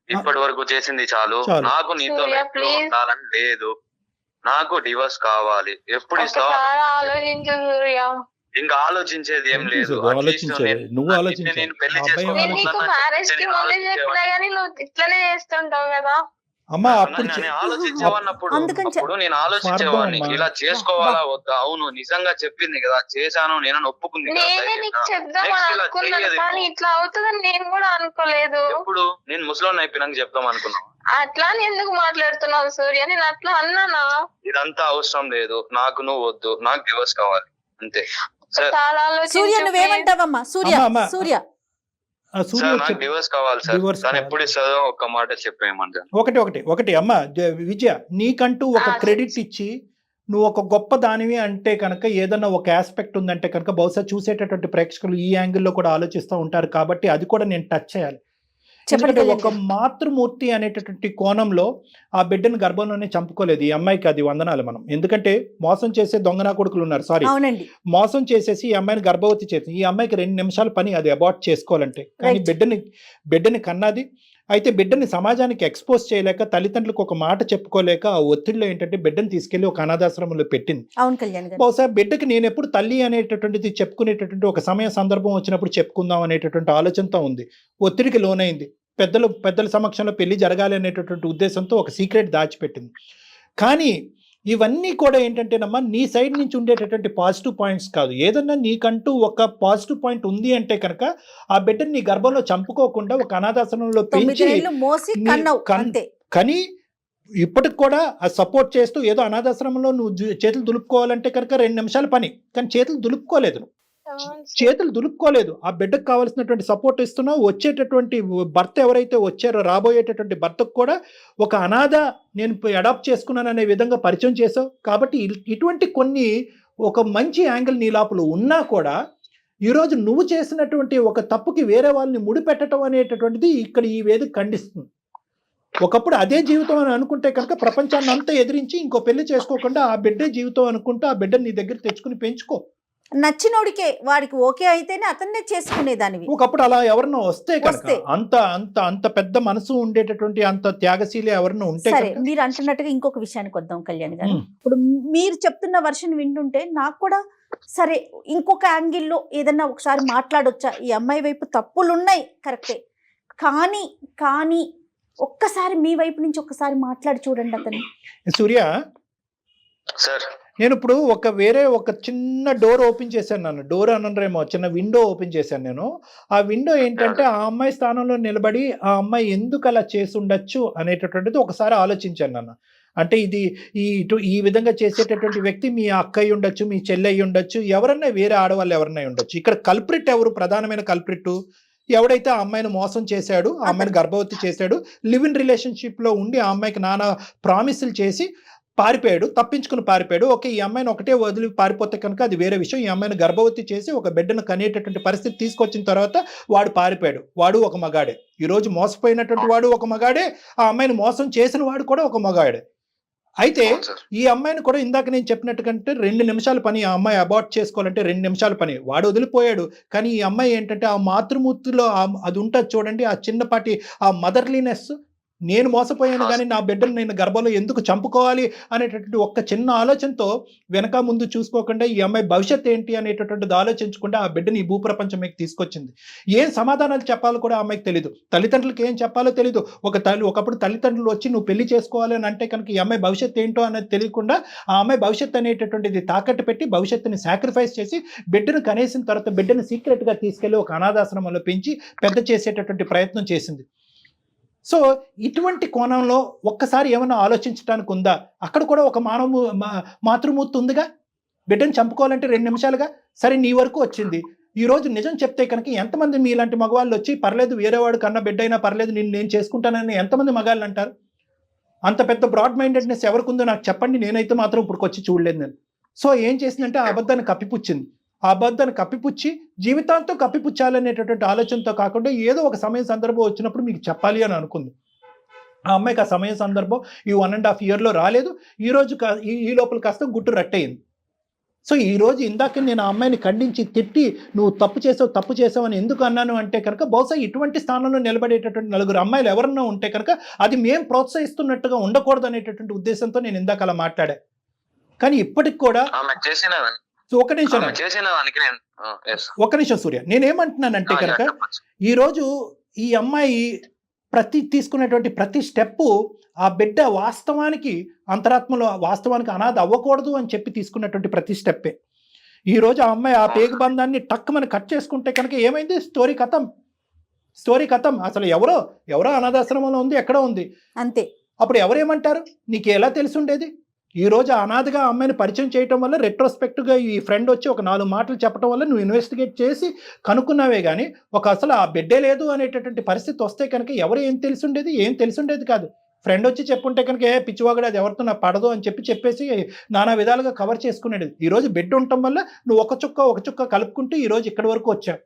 ఇప్పటి వరకు చేసింది చాలు. నాకు నీతో ఉండాలని లేదు, నాకు డివోర్స్ కావాలి. ఎప్పుడు ఇస్తావు? ఆలోచించు సూర్య. ఇంకా ఆలోచించేది ఏం లేదు. నువ్వు ఆలోచించే నేను పెళ్లి నేను నీకు మ్యారేజ్ కి ముందే చెప్పినా గానీ నువ్వు ఇట్లనే చేస్తుంటావు కదా. అమ్మా అప్పుడు ఆలోచించేవాడినప్పుడు నేను ఆలోచించేవాడిని ఇలా చేసుకోవాలా వద్దా. అవును నిజంగా చెప్పింది కదా, చేశాను నేను ఒప్పుకుంది. నేనే నీకు చెప్దామని అనుకున్నాను కానీ ఇట్లా అవుతుందని నేను కూడా అనుకోలేదు. ఇప్పుడు నేను ముసలోని అయిపోయినాక చెప్దాం అనుకున్నాను. అట్లా ఎందుకు మాట్లాడుతున్నావు సూర్య? నేను అట్లా అన్నానా? ఇదంతా అవసరం లేదు, నాకు నువ్వు వద్దు, నాకు డివోర్స్ కావాలి అంతే. చాలా సూర్య నువ్వేమంటావమ్మా? సూర్య డివోర్స్ కావాలి సార్. కానీ ఎప్పుడు ఇస్తుందో ఒక్క మాట చెప్పేయమంటాను. ఒకటి అమ్మా విజయ, నీకంటూ ఒక క్రెడిట్ ఇచ్చి నువ్వు ఒక గొప్ప దానివి అంటే కనుక ఏదన్నా ఒక ఆస్పెక్ట్ ఉందంటే కనుక బహుశా చూసేటటువంటి ప్రేక్షకులు ఈ యాంగిల్లో కూడా ఆలోచిస్తూ ఉంటారు. కాబట్టి అది కూడా నేను టచ్ చేయాలి. ఎందుకంటే ఒక మాతృమూర్తి అనేటటువంటి కోణంలో ఆ బిడ్డను గర్భంలోనే చంపుకోలేదు ఈ అమ్మాయికి. అది వందనాలు మనం. ఎందుకంటే మోసం చేసే దొంగనా కొడుకులు ఉన్నారు, సారీ మోసం చేసేసి ఈ అమ్మాయిని గర్భవతి చేసి ఈ అమ్మాయికి 2 నిమిషాల పని అది అబార్ట్ చేసుకోవాలంటే. కానీ బిడ్డని కన్నది. అయితే బిడ్డని సమాజానికి ఎక్స్పోజ్ చేయలేక, తల్లిదండ్రులకు ఒక మాట చెప్పుకోలేక ఆ ఒత్తిడిలో ఏంటంటే బిడ్డను తీసుకెళ్లి ఒక అనాథాశ్రమంలో పెట్టింది. బహుశా బిడ్డకి నేను ఎప్పుడు తల్లి అనేటటువంటిది చెప్పుకునేటటువంటి ఒక సమయ సందర్భం వచ్చినప్పుడు చెప్పుకుందాం అనేటటువంటి ఆలోచనతో ఉంది. ఒత్తిడికి లోనైంది. పెద్దల సమక్షంలో పెళ్లి జరగాలి అనేటటువంటి ఉద్దేశంతో ఒక సీక్రెట్ దాచిపెట్టింది. కానీ ఇవన్నీ కూడా ఏంటంటేనమ్మా నీ సైడ్ నుంచి ఉండేటటువంటి పాజిటివ్ పాయింట్స్ కాదు. ఏదన్నా నీకంటూ ఒక పాజిటివ్ పాయింట్ ఉంది అంటే కనుక ఆ బిడ్డని నీ గర్భంలో చంపుకోకుండా ఒక అనాథాశ్రమంలో పెంచి కానీ ఇప్పటికి కూడా ఆ సపోర్ట్ చేస్తూ ఏదో అనాథాశ్రమంలో నువ్వు చేతులు దులుపుకోవాలంటే కనుక 2 నిమిషాల పని. కానీ చేతులు దులుపుకోలేదు. ఆ బిడ్డకు కావాల్సినటువంటి సపోర్ట్ ఇస్తున్నావు. వచ్చేటటువంటి భర్త ఎవరైతే వచ్చారో రాబోయేటటువంటి భర్తకు కూడా ఒక అనాథ నేను అడాప్ట్ చేసుకున్నాను అనే విధంగా పరిచయం చేసావు. కాబట్టి ఇటువంటి కొన్ని ఒక మంచి యాంగిల్ నీ లోపల ఉన్నా కూడా ఈరోజు నువ్వు చేసినటువంటి ఒక తప్పుకి వేరే వాళ్ళని ముడిపెట్టడం అనేటటువంటిది ఇక్కడ ఈ వేదిక ఖండిస్తుంది. ఒకప్పుడు అదే జీవితం అని అనుకుంటే కనుక ప్రపంచాన్ని అంతా ఎదిరించి ఇంకో పెళ్లి చేసుకోకుండా ఆ బిడ్డే జీవితం అనుకుంటూ ఆ బిడ్డని నీ దగ్గర తెచ్చుకుని పెంచుకో. నచ్చినోడికే వాడికి ఓకే అయితేనే అతన్నే చేసుకునేదానివి. ఒకప్పుడు అలా ఎవరన్నా వస్తే కనుక వస్తే. అంత అంత అంత పెద్ద మనసు ఉండేటటువంటి అంత త్యాగశీలి ఎవరన్నా ఉంటే సరే, కనుక మీరు అంటున్నట్టుగా ఇంకొక విషయానికి వద్దాం కళ్యాణ్ గారు. ఉమ్. ఇప్పుడు మీరు చెప్తున్న వర్షన్ వింటుంటే నాకు కూడా సరే ఇంకొక యాంగిల్లో ఏదన్నా ఒకసారి మాట్లాడొచ్చా, ఈ అమ్మాయి వైపు తప్పులు ఉన్నాయి కరెక్టే, కానీ కానీ ఒక్కసారి మీ వైపు నుంచి ఒక్కసారి మాట్లాడి చూడండి అతన్ని. సూర్య, సార్ నేను ఇప్పుడు వేరే ఒక చిన్న డోర్ ఓపెన్ చేశాను. నన్ను డోర్ అనరేమో, చిన్న విండో ఓపెన్ చేశాను నేను. ఆ విండో ఏంటంటే ఆ అమ్మాయి స్థానంలో నిలబడి ఆ అమ్మాయి ఎందుకు అలా చేసి ఉండొచ్చు అనేటటువంటిది ఒకసారి ఆలోచించాను నన్ను. అంటే ఇది ఈ విధంగా చేసేటటువంటి వ్యక్తి మీ అక్క అయి ఉండొచ్చు, మీ చెల్లి అయి ఉండొచ్చు, ఎవరన్నా వేరే ఆడవాళ్ళు ఎవరన్నా ఉండొచ్చు. ఇక్కడ కల్ప్రిట్ ఎవరు? ప్రధానమైన కల్ప్రిట్ ఎవడైతే ఆ అమ్మాయిని మోసం చేశాడు, ఆ అమ్మాయిని గర్భవతి చేశాడు, లివ్ ఇన్ రిలేషన్షిప్లో ఉండి ఆ అమ్మాయికి నానా ప్రామిసులు చేసి పారిపోయాడు, తప్పించుకుని పారిపోయాడు. ఓకే, ఈ అమ్మాయిని ఒకటే వదిలి పారిపోతే కనుక అది వేరే విషయం. ఈ అమ్మాయిని గర్భవతి చేసి ఒక బిడ్డను కనేటటువంటి పరిస్థితి తీసుకొచ్చిన తర్వాత వాడు పారిపోయాడు. వాడు ఒక మగాడే. ఈరోజు మోసపోయినటువంటి వాడు ఒక మగాడే, ఆ అమ్మాయిని మోసం చేసిన వాడు కూడా ఒక మగాడే. అయితే ఈ అమ్మాయిని కూడా ఇందాక నేను చెప్పినట్టుకంటే 2 నిమిషాల పని. ఆ అమ్మాయి అబార్ట్ చేసుకోవాలంటే 2 నిమిషాల పని. వాడు వదిలిపోయాడు. కానీ ఈ అమ్మాయి ఏంటంటే ఆ మాతృమూర్తిలో అది ఉంటుంది చూడండి, ఆ చిన్నపాటి ఆ మదర్లీనెస్. నేను మోసపోయాను కానీ నా బిడ్డను నేను గర్భంలో ఎందుకు చంపుకోవాలి అనేటటువంటి ఒక్క చిన్న ఆలోచనతో వెనక ముందు చూసుకోకుండా ఈ అమ్మాయి భవిష్యత్తు ఏంటి అనేటటువంటిది ఆలోచించకుండా ఆ బిడ్డని ఈ భూప్రపంచం మీకు తీసుకొచ్చింది. ఏం సమాధానాలు చెప్పాలో కూడా ఆ అమ్మాయికి తెలీదు. తల్లిదండ్రులకి ఏం చెప్పాలో తెలీదు. ఒకప్పుడు తల్లిదండ్రులు వచ్చి నువ్వు పెళ్లి చేసుకోవాలి అని అంటే కనుక ఈ అమ్మాయి భవిష్యత్తు ఏంటో అనేది తెలియకుండా ఆ అమ్మాయి భవిష్యత్తు అనేటటువంటిది తాకట్టు పెట్టి భవిష్యత్తుని సాక్రిఫైస్ చేసి బిడ్డను కనేసిన తర్వాత బిడ్డను సీక్రెట్గా తీసుకెళ్లి ఒక అనాథాశ్రమంలో పెంచి పెద్ద చేసేటటువంటి ప్రయత్నం చేసింది. సో ఇటువంటి కోణంలో ఒక్కసారి ఏమన్నా ఆలోచించడానికి ఉందా? అక్కడ కూడా ఒక మాతృమూర్తి ఉందిగా. బిడ్డను చంపుకోవాలంటే 2 నిమిషాలుగా. సరే, నీ వరకు వచ్చింది. ఈరోజు నిజం చెప్తే కనుక ఎంతమంది మీలాంటి మగవాళ్ళు వచ్చి పర్లేదు వేరేవాడు కన్నా బిడ్డ అయినా పర్లేదు నేను చేసుకుంటానని ఎంతమంది మగాళ్ళు అంటారు? అంత పెద్ద బ్రాడ్ మైండెడ్నెస్ ఎవరికి ఉందో నాకు చెప్పండి. నేనైతే మాత్రం ఇప్పుడు వచ్చి చూడలేదు నేను. సో ఏం చేసిందంటే ఆ అబద్ధాన్ని కప్పిపుచ్చింది. ఆ అబద్ధాన్ని కప్పిపుచ్చి జీవితాంతో కప్పిపుచ్చాలనేటటువంటి ఆలోచనతో కాకుండా ఏదో ఒక సమయం సందర్భం వచ్చినప్పుడు మీకు చెప్పాలి అని అనుకుంది. ఆ అమ్మాయికి ఆ సమయం సందర్భం ఈ 1.5 yearలో రాలేదు. ఈ లోపల కాస్త గుట్టు రట్టయింది. సో ఈరోజు ఇందాక నేను ఆ అమ్మాయిని ఖండించి తిట్టి నువ్వు తప్పు చేసావు అని ఎందుకు అన్నాను అంటే కనుక బహుశా ఇటువంటి స్థానంలో నిలబడేటటువంటి 4 అమ్మాయిలు ఎవరన్నా ఉంటే కనుక అది మేము ప్రోత్సహిస్తున్నట్టుగా ఉండకూడదు అనేటటువంటి ఉద్దేశంతో నేను ఇందాక అలా మాట్లాడా. కానీ ఇప్పటికి కూడా ఒక్క నిమిషం సూర్య, నేనేమంటున్నానంటే కనుక ఈరోజు ఈ అమ్మాయి తీసుకునేటువంటి ప్రతి స్టెప్పు ఆ బిడ్డ వాస్తవానికి అంతరాత్మలో వాస్తవానికి అనాథ అవ్వకూడదు అని చెప్పి తీసుకున్నటువంటి ప్రతి స్టెప్పే. ఈరోజు ఆ అమ్మాయి ఆ పేగు బంధాన్ని టక్కుమని కట్ చేసుకుంటే కనుక ఏమైంది? స్టోరీ కథం. అసలు ఎవరో అనాథాశ్రమంలో ఉంది, ఎక్కడో ఉంది అంతే. అప్పుడు ఎవరేమంటారు? నీకు ఎలా తెలిసి ఉండేది? ఈరోజు అనాథగా అమ్మాయిని పరిచయం చేయటం వల్ల రెట్రోస్పెక్ట్గా ఈ ఫ్రెండ్ వచ్చి ఒక 4 మాటలు చెప్పడం వల్ల నువ్వు ఇన్వెస్టిగేట్ చేసి కనుక్కున్నావే కానీ అసలు ఆ బిడ్డే లేదు అనేటటువంటి పరిస్థితి వస్తే కనుక ఏం తెలిసి ఉండేది కాదు. ఫ్రెండ్ వచ్చి చెప్పుంటే కనుక పిచ్చివాగడు అది ఎవరితో నాకు పడదు అని చెప్పేసి నానా విధాలుగా కవర్ చేసుకునేది. ఈరోజు బిడ్డ ఉండటం వల్ల నువ్వు ఒక చుక్క కలుపుకుంటూ ఈరోజు ఇక్కడి వరకు వచ్చావు.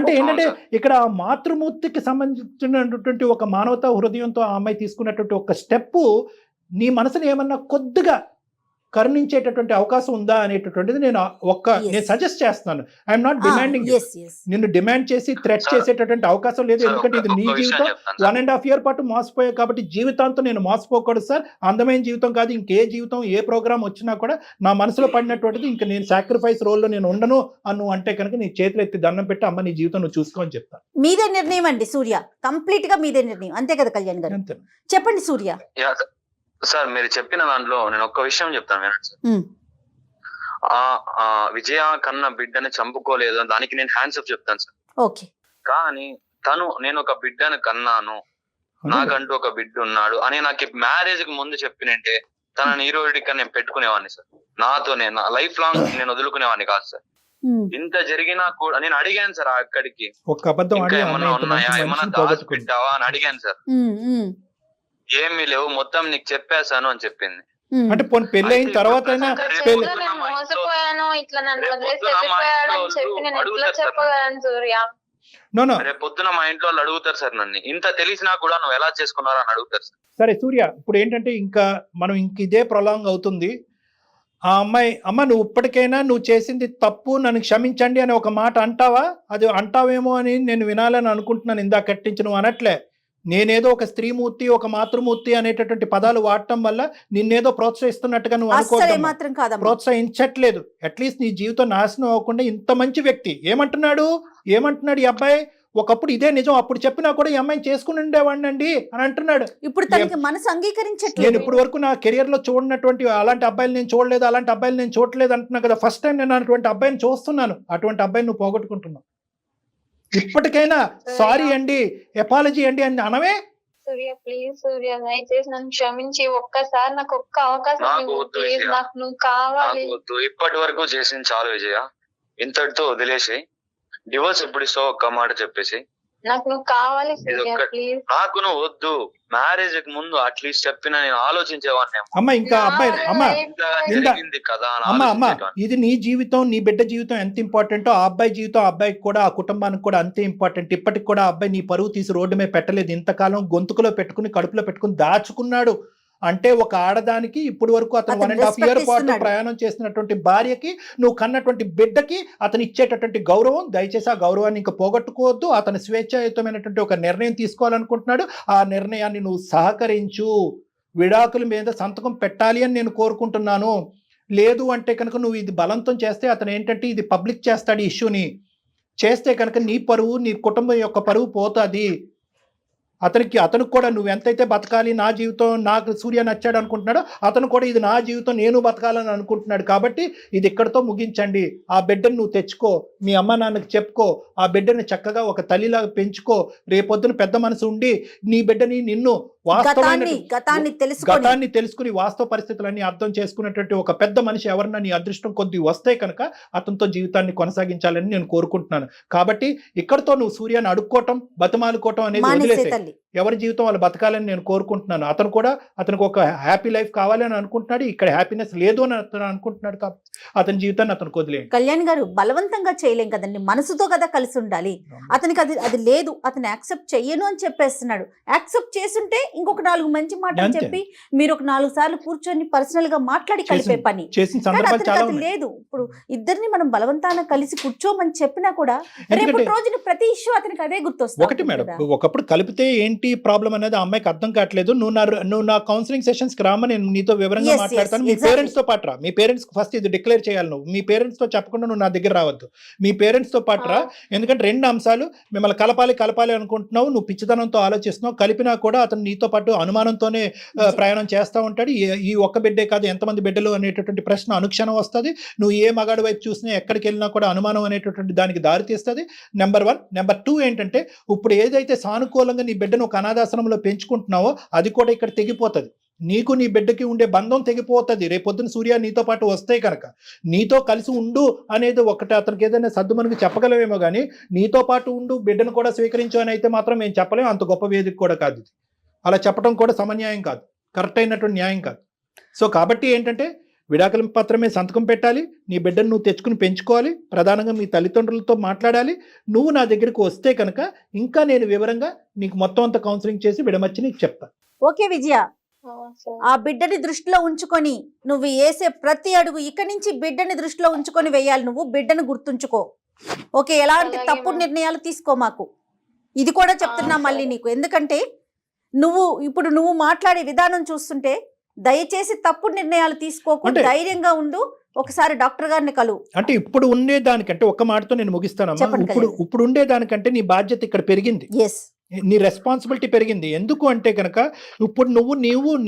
అంటే ఏంటంటే ఇక్కడ మాతృమూర్తికి సంబంధించినటువంటి ఒక మానవతా హృదయంతో ఆ అమ్మాయి తీసుకున్నటువంటి ఒక స్టెప్పు నీ మనసుని ఏమన్నా కొద్దిగా కరుణించేటటువంటి అవకాశం ఉందా అనేటటువంటిది నేను సజెస్ట్ చేస్తున్నాను. I'm not demanding. నిన్ను డిమాండ్ చేసి థ్రెట్ చేసేటటువంటి అవకాశం లేదు. ఎందుకంటే ఇది నీ జీవితం. 1.5 year పాటు మోసపోయావు కాబట్టి జీవితాంతం నేను మోసపోకూడదు సార్. అందమైన జీవితం కాదు, ఇంకే జీవితం ఏ ప్రోగ్రామ్ వచ్చినా కూడా నా మనసులో పడినటువంటిది ఇంకా నేను సాక్రిఫైస్ రోల్లో నేను ఉండను అను అంటే కనుక నీ చేతులు ఎత్తి దండం పెట్టి అమ్మ నీ జీవితం నువ్వు చూసుకో అని చెప్తాను. మీదే నిర్ణయం అండి సూర్య, కంప్లీట్ గా మీదే నిర్ణయం. అంతే కదా కళ్యాణ్ గారు? చెప్పండి సూర్య. సార్, మీరు చెప్పిన దాంట్లో నేను ఒక్క విషయం చెప్తాను వినండి సార్. విజయ కన్నా బిడ్డని చంపుకోలేదు, దానికి నేను హ్యాండ్స్ అప్ చెప్తాను సార్. ఓకే. కానీ నేను ఒక బిడ్డను కన్నాను, నాకంటూ ఒక బిడ్డ ఉన్నాడు అని నాకు మ్యారేజ్ కి ముందు చెప్పినంటే తనని ఈరోజుకి నేను పెట్టుకునేవాడిని సార్. నాతోనే నా లైఫ్ లాంగ్ నేను వదులుకునేవాడిని కాదు సార్. ఇంత జరిగినా కూడా నేను అడిగాను సార్ అక్కడికి, ఇంకా ఏమన్నా ఉన్నాయా, ఏమన్నా దాచిపెట్టావా అని అడిగాను సార్. ఏమీ లేవు, మొత్తం నీకు చెప్పేశాను అని చెప్పింది. అంటే పెళ్లి అయిన తర్వాత మోసపోయాను, ఇట్లా నన్ను వదిలేసి వెళ్ళిపోయాడు అని చెప్పి నేను ఎట్లా చెప్పగలను సూర్య? నో రేపు పొద్దున మా ఇంట్లో వాళ్ళు అడుగుతారు సార్ నన్ను, ఇంత తెలిసినా కూడా నువ్వు ఎలా చేసుకున్నావు అని అడుగుతారు సార్. సరే సూర్య, ఇప్పుడు ఏంటంటే ఇంకా మనం ఇదే ప్రొలాంగ్ అవుతుంది. ఆ అమ్మాయి, అమ్మ నువ్వు ఇప్పటికైనా నువ్వు చేసింది తప్పు, నన్ను క్షమించండి అని ఒక మాట అంటావా? అది అంటావేమో అని నేను వినాలని అనుకుంటున్నాను. ఇందాక కట్టించి నువ్వు అనట్లే. నేనేదో ఒక స్త్రీమూర్తి, ఒక మాతృమూర్తి అనేటటువంటి పదాలు వాడటం వల్ల నిన్నేదో ప్రోత్సహిస్తున్నట్టుగా నువ్వు అస్సలు అనుకో. ఏమాత్రం కాదమ్మా. ప్రోత్సహించట్లేదు. అట్లీస్ట్ నీ జీవితం నాశనం అవ్వకుండా ఇంత మంచి వ్యక్తి ఏమంటున్నాడు ఈ అబ్బాయి? ఒకప్పుడు ఇదే నిజం, అప్పుడు చెప్పినా కూడా ఈ అమ్మాయిని చేసుకుని ఉండేవాడిని అండి అని అంటున్నాడు. ఇప్పుడు తనకి మనసు నేను అంగీకరించట్లేదు. ఇప్పటి వరకు నా కెరియర్ లో చూడనటువంటి అలాంటి అబ్బాయిలు నేను చూడలేదు, అలాంటి అబ్బాయిలు నేను చూడలేదు అంటున్నా కదా. ఫస్ట్ టైం నేను అటువంటి అబ్బాయిని చూస్తున్నాను. అటువంటి అబ్బాయిని నువ్వు పోగొట్టుకుంటున్నావు. ఇప్పటికైనా సారీ అండి, ఎపాలజీ అండి అని అనవే. సూర్య ప్లీజ్ సూర్య, దయచేసి నన్ను క్షమించి ఒక్కసారి నాకు ఒక్క అవకాశం నాకు ఇవ్వు. వద్దు ప్లీజ్, విజయ. నాకు నువ్వు కావాలి. నాకు వద్దు, ఇప్పటి వరకు చేసింది చాలు విజయ, ఇంతటితో వదిలేసి డివోర్స్ ఎప్పుడు ఇస్తావు ఒక్క మాట చెప్పేసి. నాకు నువ్వు కావాలి ఇది సూర్య ఒక్క- ప్లీజ్. నాకు నువ్వు వద్దు, మ్యారేజ్ కి ముందు అట్లీస్ట్ చెప్పినా నేను ఆలోచించేవాడిని. అమ్మ ఇంకా అబ్బాయి, అమ్మ ఇంత ఇంత- జరిగింది కదా అని అమ్మ ఆలోచించేవాడిని. ఇది నీ జీవితం, నీ బిడ్డ జీవితం ఎంత ఇంపార్టెంటో ఆ అబ్బాయి జీవితం, ఆ అబ్బాయికి కూడా, ఆ కుటుంబానికి కూడా అంతే ఇంపార్టెంట్. ఇప్పటికి కూడా ఆ అబ్బాయి నీ పరువు తీసి రోడ్డు మీద పెట్టలేదు. ఇంతకాలం గొంతుకులో పెట్టుకుని, కడుపులో పెట్టుకుని దాచుకున్నాడు. అంటే ఒక ఆడదానికి ఇప్పుడు వరకు అతను అతను 1.5 year respect పాటు ఇస్తున్నాడు. ప్రయాణం చేసినటువంటి భార్యకి, నువ్వు కన్నటువంటి బిడ్డకి అతను ఇచ్చేటటువంటి గౌరవం, దయచేసి ఆ గౌరవాన్ని ఇంకా పోగొట్టుకోవద్దు. అతను స్వేచ్ఛాయుతమైనటువంటి ఒక నిర్ణయం తీసుకోవాలనుకుంటున్నాడు. ఆ నిర్ణయాన్ని నువ్వు సహకరించు. విడాకుల మీద సంతకం పెట్టాలి అని నేను కోరుకుంటున్నాను. లేదు అంటే కనుక నువ్వు ఇది బలవంతం చేస్తే అతను ఏంటంటే ఇది పబ్లిక్ చేస్తాడు, ఈ ఇష్యూని చేస్తే కనుక నీ పరువు, నీ కుటుంబం యొక్క పరువు పోతుంది. అతనికి కూడా నువ్వు ఎంతైతే బతకాలి, నా జీవితం నాకు సూర్య నచ్చాడు అనుకుంటున్నాడో అతను కూడా ఇది నా జీవితం, నేను బతకాలని అనుకుంటున్నాడు. కాబట్టి ఇది ఇక్కడతో ముగించండి. ఆ బిడ్డను నువ్వు తెచ్చుకో, మీ అమ్మ నాన్నకి చెప్పుకో, ఆ బిడ్డని చక్కగా ఒక తల్లిలాగా పెంచుకో. రేపొద్దున పెద్ద మనసు ఉండి నీ బిడ్డని, నిన్ను గతాన్ని తెలుసుకుని వాస్తవ పరిస్థితులన్నీ అర్థం చేసుకునేటువంటి ఒక పెద్ద మనిషి ఎవరన్నా నీ అదృష్టం కొద్ది వస్తే కనుక అతనితో జీవితాన్ని కొనసాగించాలని నేను కోరుకుంటున్నాను. కాబట్టి ఇక్కడతో నువ్వు సూర్యాన్ని అడుక్కోవటం, బతిమాలుకోవటం అనేది వదిలేసే. ఎవరి జీవితం వాళ్ళు బతకాలని నేను కోరుకుంటున్నాను. అతను కూడా అతనికి ఒక హ్యాపీ లైఫ్ కావాలని అనుకుంటున్నాడు. ఇక్కడ హ్యాపీనెస్ లేదు అని అతను అనుకుంటున్నాడు. కాబట్టి అతని జీవితాన్ని అతను వదిలేయండి. కళ్యాణ్ గారు, బలవంతంగా చేయలేం కదండి, మనసుతో కదా కలిసి ఉండాలి. అతనికి అది లేదు, అతను యాక్సెప్ట్ చెయ్యను అని చెప్పేస్తున్నాడు. యాక్సెప్ట్ చేస్తుంటే ఇంకొక 4 మంచి మాటలు అంతే. చెప్పి మీరు ఒక 4 సార్లు కూర్చొని పర్సనల్ గా మాట్లాడి కలిపే పని. చేసిన కానీ సందర్భాలు అతనికి చాలా అది ఉన్నాయి. లేదు. ఇప్పుడు ఇద్దరిని మనం బలవంతాన కలిసి కూర్చోమని చెప్పినా కూడా రేపు ఎందుకంటే రోజున ప్రతి ఇష్యూ అతనికి అదే గుర్తొస్తుంది. ఒకటి మేడం, ఒకప్పుడు కలిపితే ఏంటి ప్రాబ్లం అనేది ఆ అమ్మాయికి అర్థం కావట్లేదు. నువ్వు నా కౌన్సిలింగ్ సెషన్స్ కి రామని నేను నీతో వివరంగా Yes, మాట్లాడతాను. yes, మీ exactly. పేరెంట్స్ తో పాటు రా. మీ పేరెంట్స్ ఫస్ట్ ఇది డిక్లేర్ చేయాలి. నువ్వు మీ పేరెంట్స్ తో చెప్పకుండా నువ్వు నా దగ్గర రావద్దు. మీ పేరెంట్స్ తో పాటు రా. ఎందుకంటే 2 అంశాలు, మిమ్మల్ని కలపాలి అనుకుంటున్నావు, నువ్వు పిచ్చితనంతో ఆలోచిస్తున్నావు. కలిపినా కూడా అతను నీతో పాటు అనుమానంతోనే ప్రయాణం చేస్తూ ఉంటాడు. ఈ ఒక్క బిడ్డే కాదు, ఎంతమంది బిడ్డలు అనేటటువంటి ప్రశ్న అనుక్షణం వస్తుంది. నువ్వు ఏ మగాడి వైపు చూసినా, ఎక్కడికి వెళ్ళినా కూడా అనుమానం అనేటటువంటి దానికి దారి తీస్తుంది. నెంబర్ 1. నెంబర్ 2 ఏంటంటే, ఇప్పుడు ఏదైతే సానుకూలంగా నీ బిడ్డను ఒక అనాథాశ్రమంలో పెంచుకుంటున్నావో అది కూడా ఇక్కడ తెగిపోతుంది. నీకు నీ బిడ్డకి ఉండే బంధం తెగిపోతుంది. రేపొద్దున సూర్య నీతో పాటు వస్తే కనుక నీతో కలిసి ఉండు అనేది ఒకటి అతనికి ఏదైనా సర్దుమనుకు చెప్పగలవేమో కానీ నీతో పాటు ఉండు, బిడ్డను కూడా స్వీకరించు అని అయితే మాత్రం మేము చెప్పలేము. అంత గొప్ప వేదిక కూడా కాదు ఇది. అలా చెప్పడం కూడా సమన్యాయం కాదు, కరెక్ట్ అయినటువంటి న్యాయం కాదు. సో కాబట్టి ఏంటంటే విడాకుల పత్రమే సంతకం పెట్టాలి. నీ బిడ్డను నువ్వు తెచ్చుకుని పెంచుకోవాలి. ప్రధానంగా మీ తల్లిదండ్రులతో మాట్లాడాలి. నువ్వు నా దగ్గరికి వస్తే కనుక ఇంకా నేను వివరంగా నీకు మొత్తం అంతా కౌన్సిలింగ్ చేసి విడమర్చి నీకు చెప్తాను. ఓకే విజయ, ఆ బిడ్డని దృష్టిలో ఉంచుకొని నువ్వు వేసే ప్రతి అడుగు ఇక్కడి నుంచి బిడ్డని దృష్టిలో ఉంచుకొని వేయాలి. నువ్వు బిడ్డను గుర్తుంచుకో. ఓకే, ఎలాంటి అలాగే తప్పుడు మేడం. నిర్ణయాలు తీసుకో మాకు. ఇది కూడా చెప్తున్నా మళ్ళీ నీకు, ఎందుకంటే నువ్వు మాట్లాడే విధానం చూస్తుంటే దయచేసి తప్పుడు నిర్ణయాలు తీసుకోకు, అంటే- ధైర్యంగా ఉండు. ఒకసారి డాక్టర్ గారిని కలువు. అంటే ఇప్పుడు ఉండేదానికంటే ఒక్క మాటతో నేను ముగిస్తానమ్మా. చెప్పండి ఇప్పుడు ఉండేదానికంటే నీ బాధ్యత ఇక్కడ పెరిగింది, ఎస్, నీ రెస్పాన్సిబిలిటీ పెరిగింది. ఎందుకు అంటే కనుక ఇప్పుడు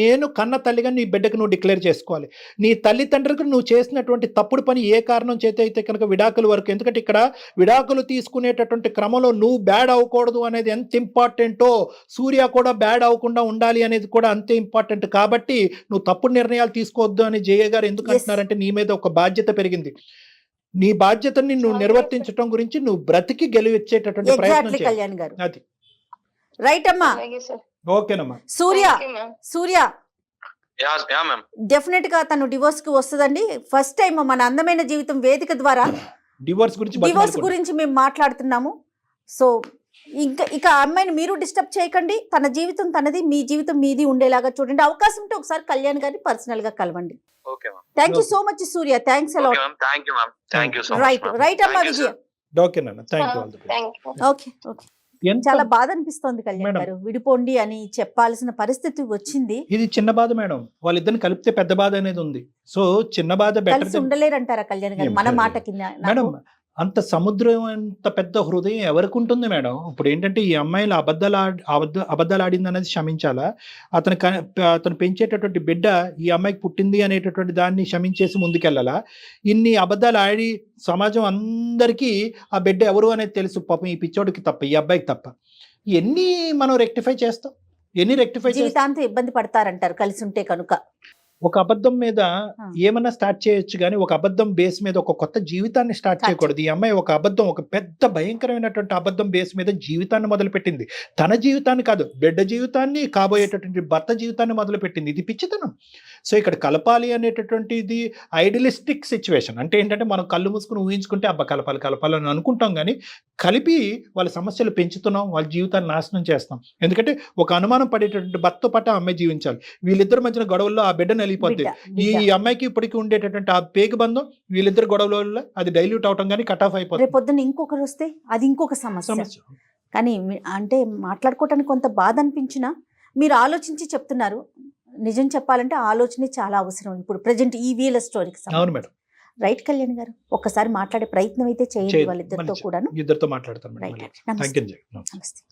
నేను కన్న తల్లిగా నీ బిడ్డకు నువ్వు డిక్లేర్ చేసుకోవాలి. నీ తల్లిదండ్రులకు నువ్వు చేసినటువంటి తప్పుడు పని ఏ కారణం చేత అయితే కనుక విడాకుల వరకు, ఎందుకంటే ఇక్కడ విడాకులు తీసుకునేటటువంటి క్రమంలో నువ్వు బ్యాడ్ అవ్వకూడదు అనేది ఎంత ఇంపార్టెంటో, సూర్య కూడా బ్యాడ్ అవ్వకుండా ఉండాలి అనేది కూడా అంతే ఇంపార్టెంట్. కాబట్టి నువ్వు తప్పుడు నిర్ణయాలు తీసుకోవద్దు అని జయ గారు ఎందుకు Yes. అంటున్నారంటే నీ మీద ఒక బాధ్యత పెరిగింది. నీ బాధ్యతని నువ్వు నిర్వర్తించడం గురించి నువ్వు బ్రతికి గెలిచేటటువంటి ప్రయత్నం ఎగ్జాక్ట్లీ చేయాలి. కళ్యాణ్ గారు. అది రైట్ అమ్మా. అలాగే సార్. ఓకేనమ్మా. సూర్య Okay, ma'am. Yeah ma'am. Definite గా తను డివోర్స్ కి వస్తుందండి. ఫస్ట్ టైం మన అందమైన జీవితం వేదిక ద్వారా డివోర్స్ గురించి డివోర్స్ గురించి మేము మాట్లాడుతున్నాము. సో ఇక ఆ అమ్మాయిని మీరు డిస్టర్బ్ చేయకండి, తన జీవితం తనది, మీ జీవితం మీది ఉండేలాగా చూడండి. అవకాశం ఉంటే ఒకసారి కళ్యాణ్ గారిని పర్సనల్ గా కలవండి. Okay ma'am. Thank you so much Surya, thanks okay a lot. Ma'am. Thank you ma'am. Thank you so much. Right అమ్మా విజయ. ఓకేనన్న, thank you. Thank you. Okay. చాలా బాధ అనిపిస్తోంది కళ్యాణ్ మేడం. గారు, విడిపోండి అని చెప్పాల్సిన పరిస్థితి వచ్చింది. ఇది చిన్న బాధ మేడం, వాళ్ళిద్దరిని కలిపితే పెద్ద బాధ అనేది ఉంది. సో చిన్న బాధ బెటర్. కలిసి ఉండలేరంటారా కళ్యాణ్ గారు? ఏం మన లేదు. మాట కింద మేడం అంత సముద్రం అంత పెద్ద హృదయం ఎవరికి ఉంటుంది మేడం? ఇప్పుడు ఏంటంటే ఈ అమ్మాయిలు అబద్ధాలు ఆడింది అనేది క్షమించాలా, అతను పెంచేటటువంటి బిడ్డ ఈ అమ్మాయికి పుట్టింది అనేటటువంటి దాన్ని క్షమించేసి ముందుకెళ్ళాలా? ఇన్ని అబద్ధాలు ఆడి సమాజం అందరికీ ఆ బిడ్డ ఎవరు అనేది తెలుసు, పాపం ఈ పిచ్చోడికి తప్ప, ఈ అబ్బాయికి తప్ప. ఎన్ని మనం రెక్టిఫై చేస్తాం? ఎన్ని రెక్టిఫై చేస్తాం? జీవితాంతం ఇబ్బంది పడతారంటారు కలిసి ఉంటే కనుక. ఒక అబద్ధం మీద ఏమన్నా స్టార్ట్ చేయొచ్చు, కానీ ఒక అబద్ధం బేస్ మీద ఒక కొత్త జీవితాన్ని స్టార్ట్ చేయకూడదు. ఈ అమ్మాయి ఒక అబద్ధం, ఒక పెద్ద భయంకరమైనటువంటి అబద్ధం బేస్ మీద జీవితాన్ని మొదలుపెట్టింది. తన జీవితాన్ని కాదు, బిడ్డ జీవితాన్ని, కాబోయేటటువంటి భర్త జీవితాన్ని మొదలుపెట్టింది. ఇది పిచ్చితనం. సో ఇక్కడ కలపాలి అనేటటువంటిది ఐడియలిస్టిక్ సిచ్యువేషన్. అంటే ఏంటంటే మనం కళ్ళు మూసుకుని ఊహించుకుంటే అబ్బా కలపాలి అని అనుకుంటాం, కానీ కలిపి వాళ్ళ సమస్యలు పెంచుతున్నాం, వాళ్ళ జీవితాన్ని నాశనం చేస్తాం. ఎందుకంటే ఒక అనుమానం పడేటటువంటి భర్త పట్ల అమ్మాయి జీవించాలి. వీళ్ళిద్దరి మధ్యన గొడవల్లో ఆ బిడ్డను వెళ్ళిపోద్ది. ఈ అమ్మాయికి ఇప్పటికీ ఉండేటటువంటి ఆ పేగు బంధం వీళ్ళిద్దరు గొడవల వల్ల అది డైల్యూట్ అవటం కానీ కట్ ఆఫ్ అయిపోతుంది. రేపు పొద్దున్న ఇంకొకరు వస్తే అది ఇంకొక సమస్య. కానీ అంటే మాట్లాడుకోవటానికి కొంత బాధ అనిపించినా మీరు ఆలోచించి చెప్తున్నారు. నిజం చెప్పాలంటే ఆలోచన చాలా అవసరం ఇప్పుడు ప్రజెంట్ ఈ వీళ్ళ స్టోరీకి. అవును మేడం. రైట్ కళ్యాణ్ గారు, ఒక్కసారి మాట్లాడే ప్రయత్నం అయితే చేయండి వాళ్ళిద్దరితో కూడాను. ఇద్దరితో మాట్లాడతాను. రైట్. థాంక్యూ. నమస్తే.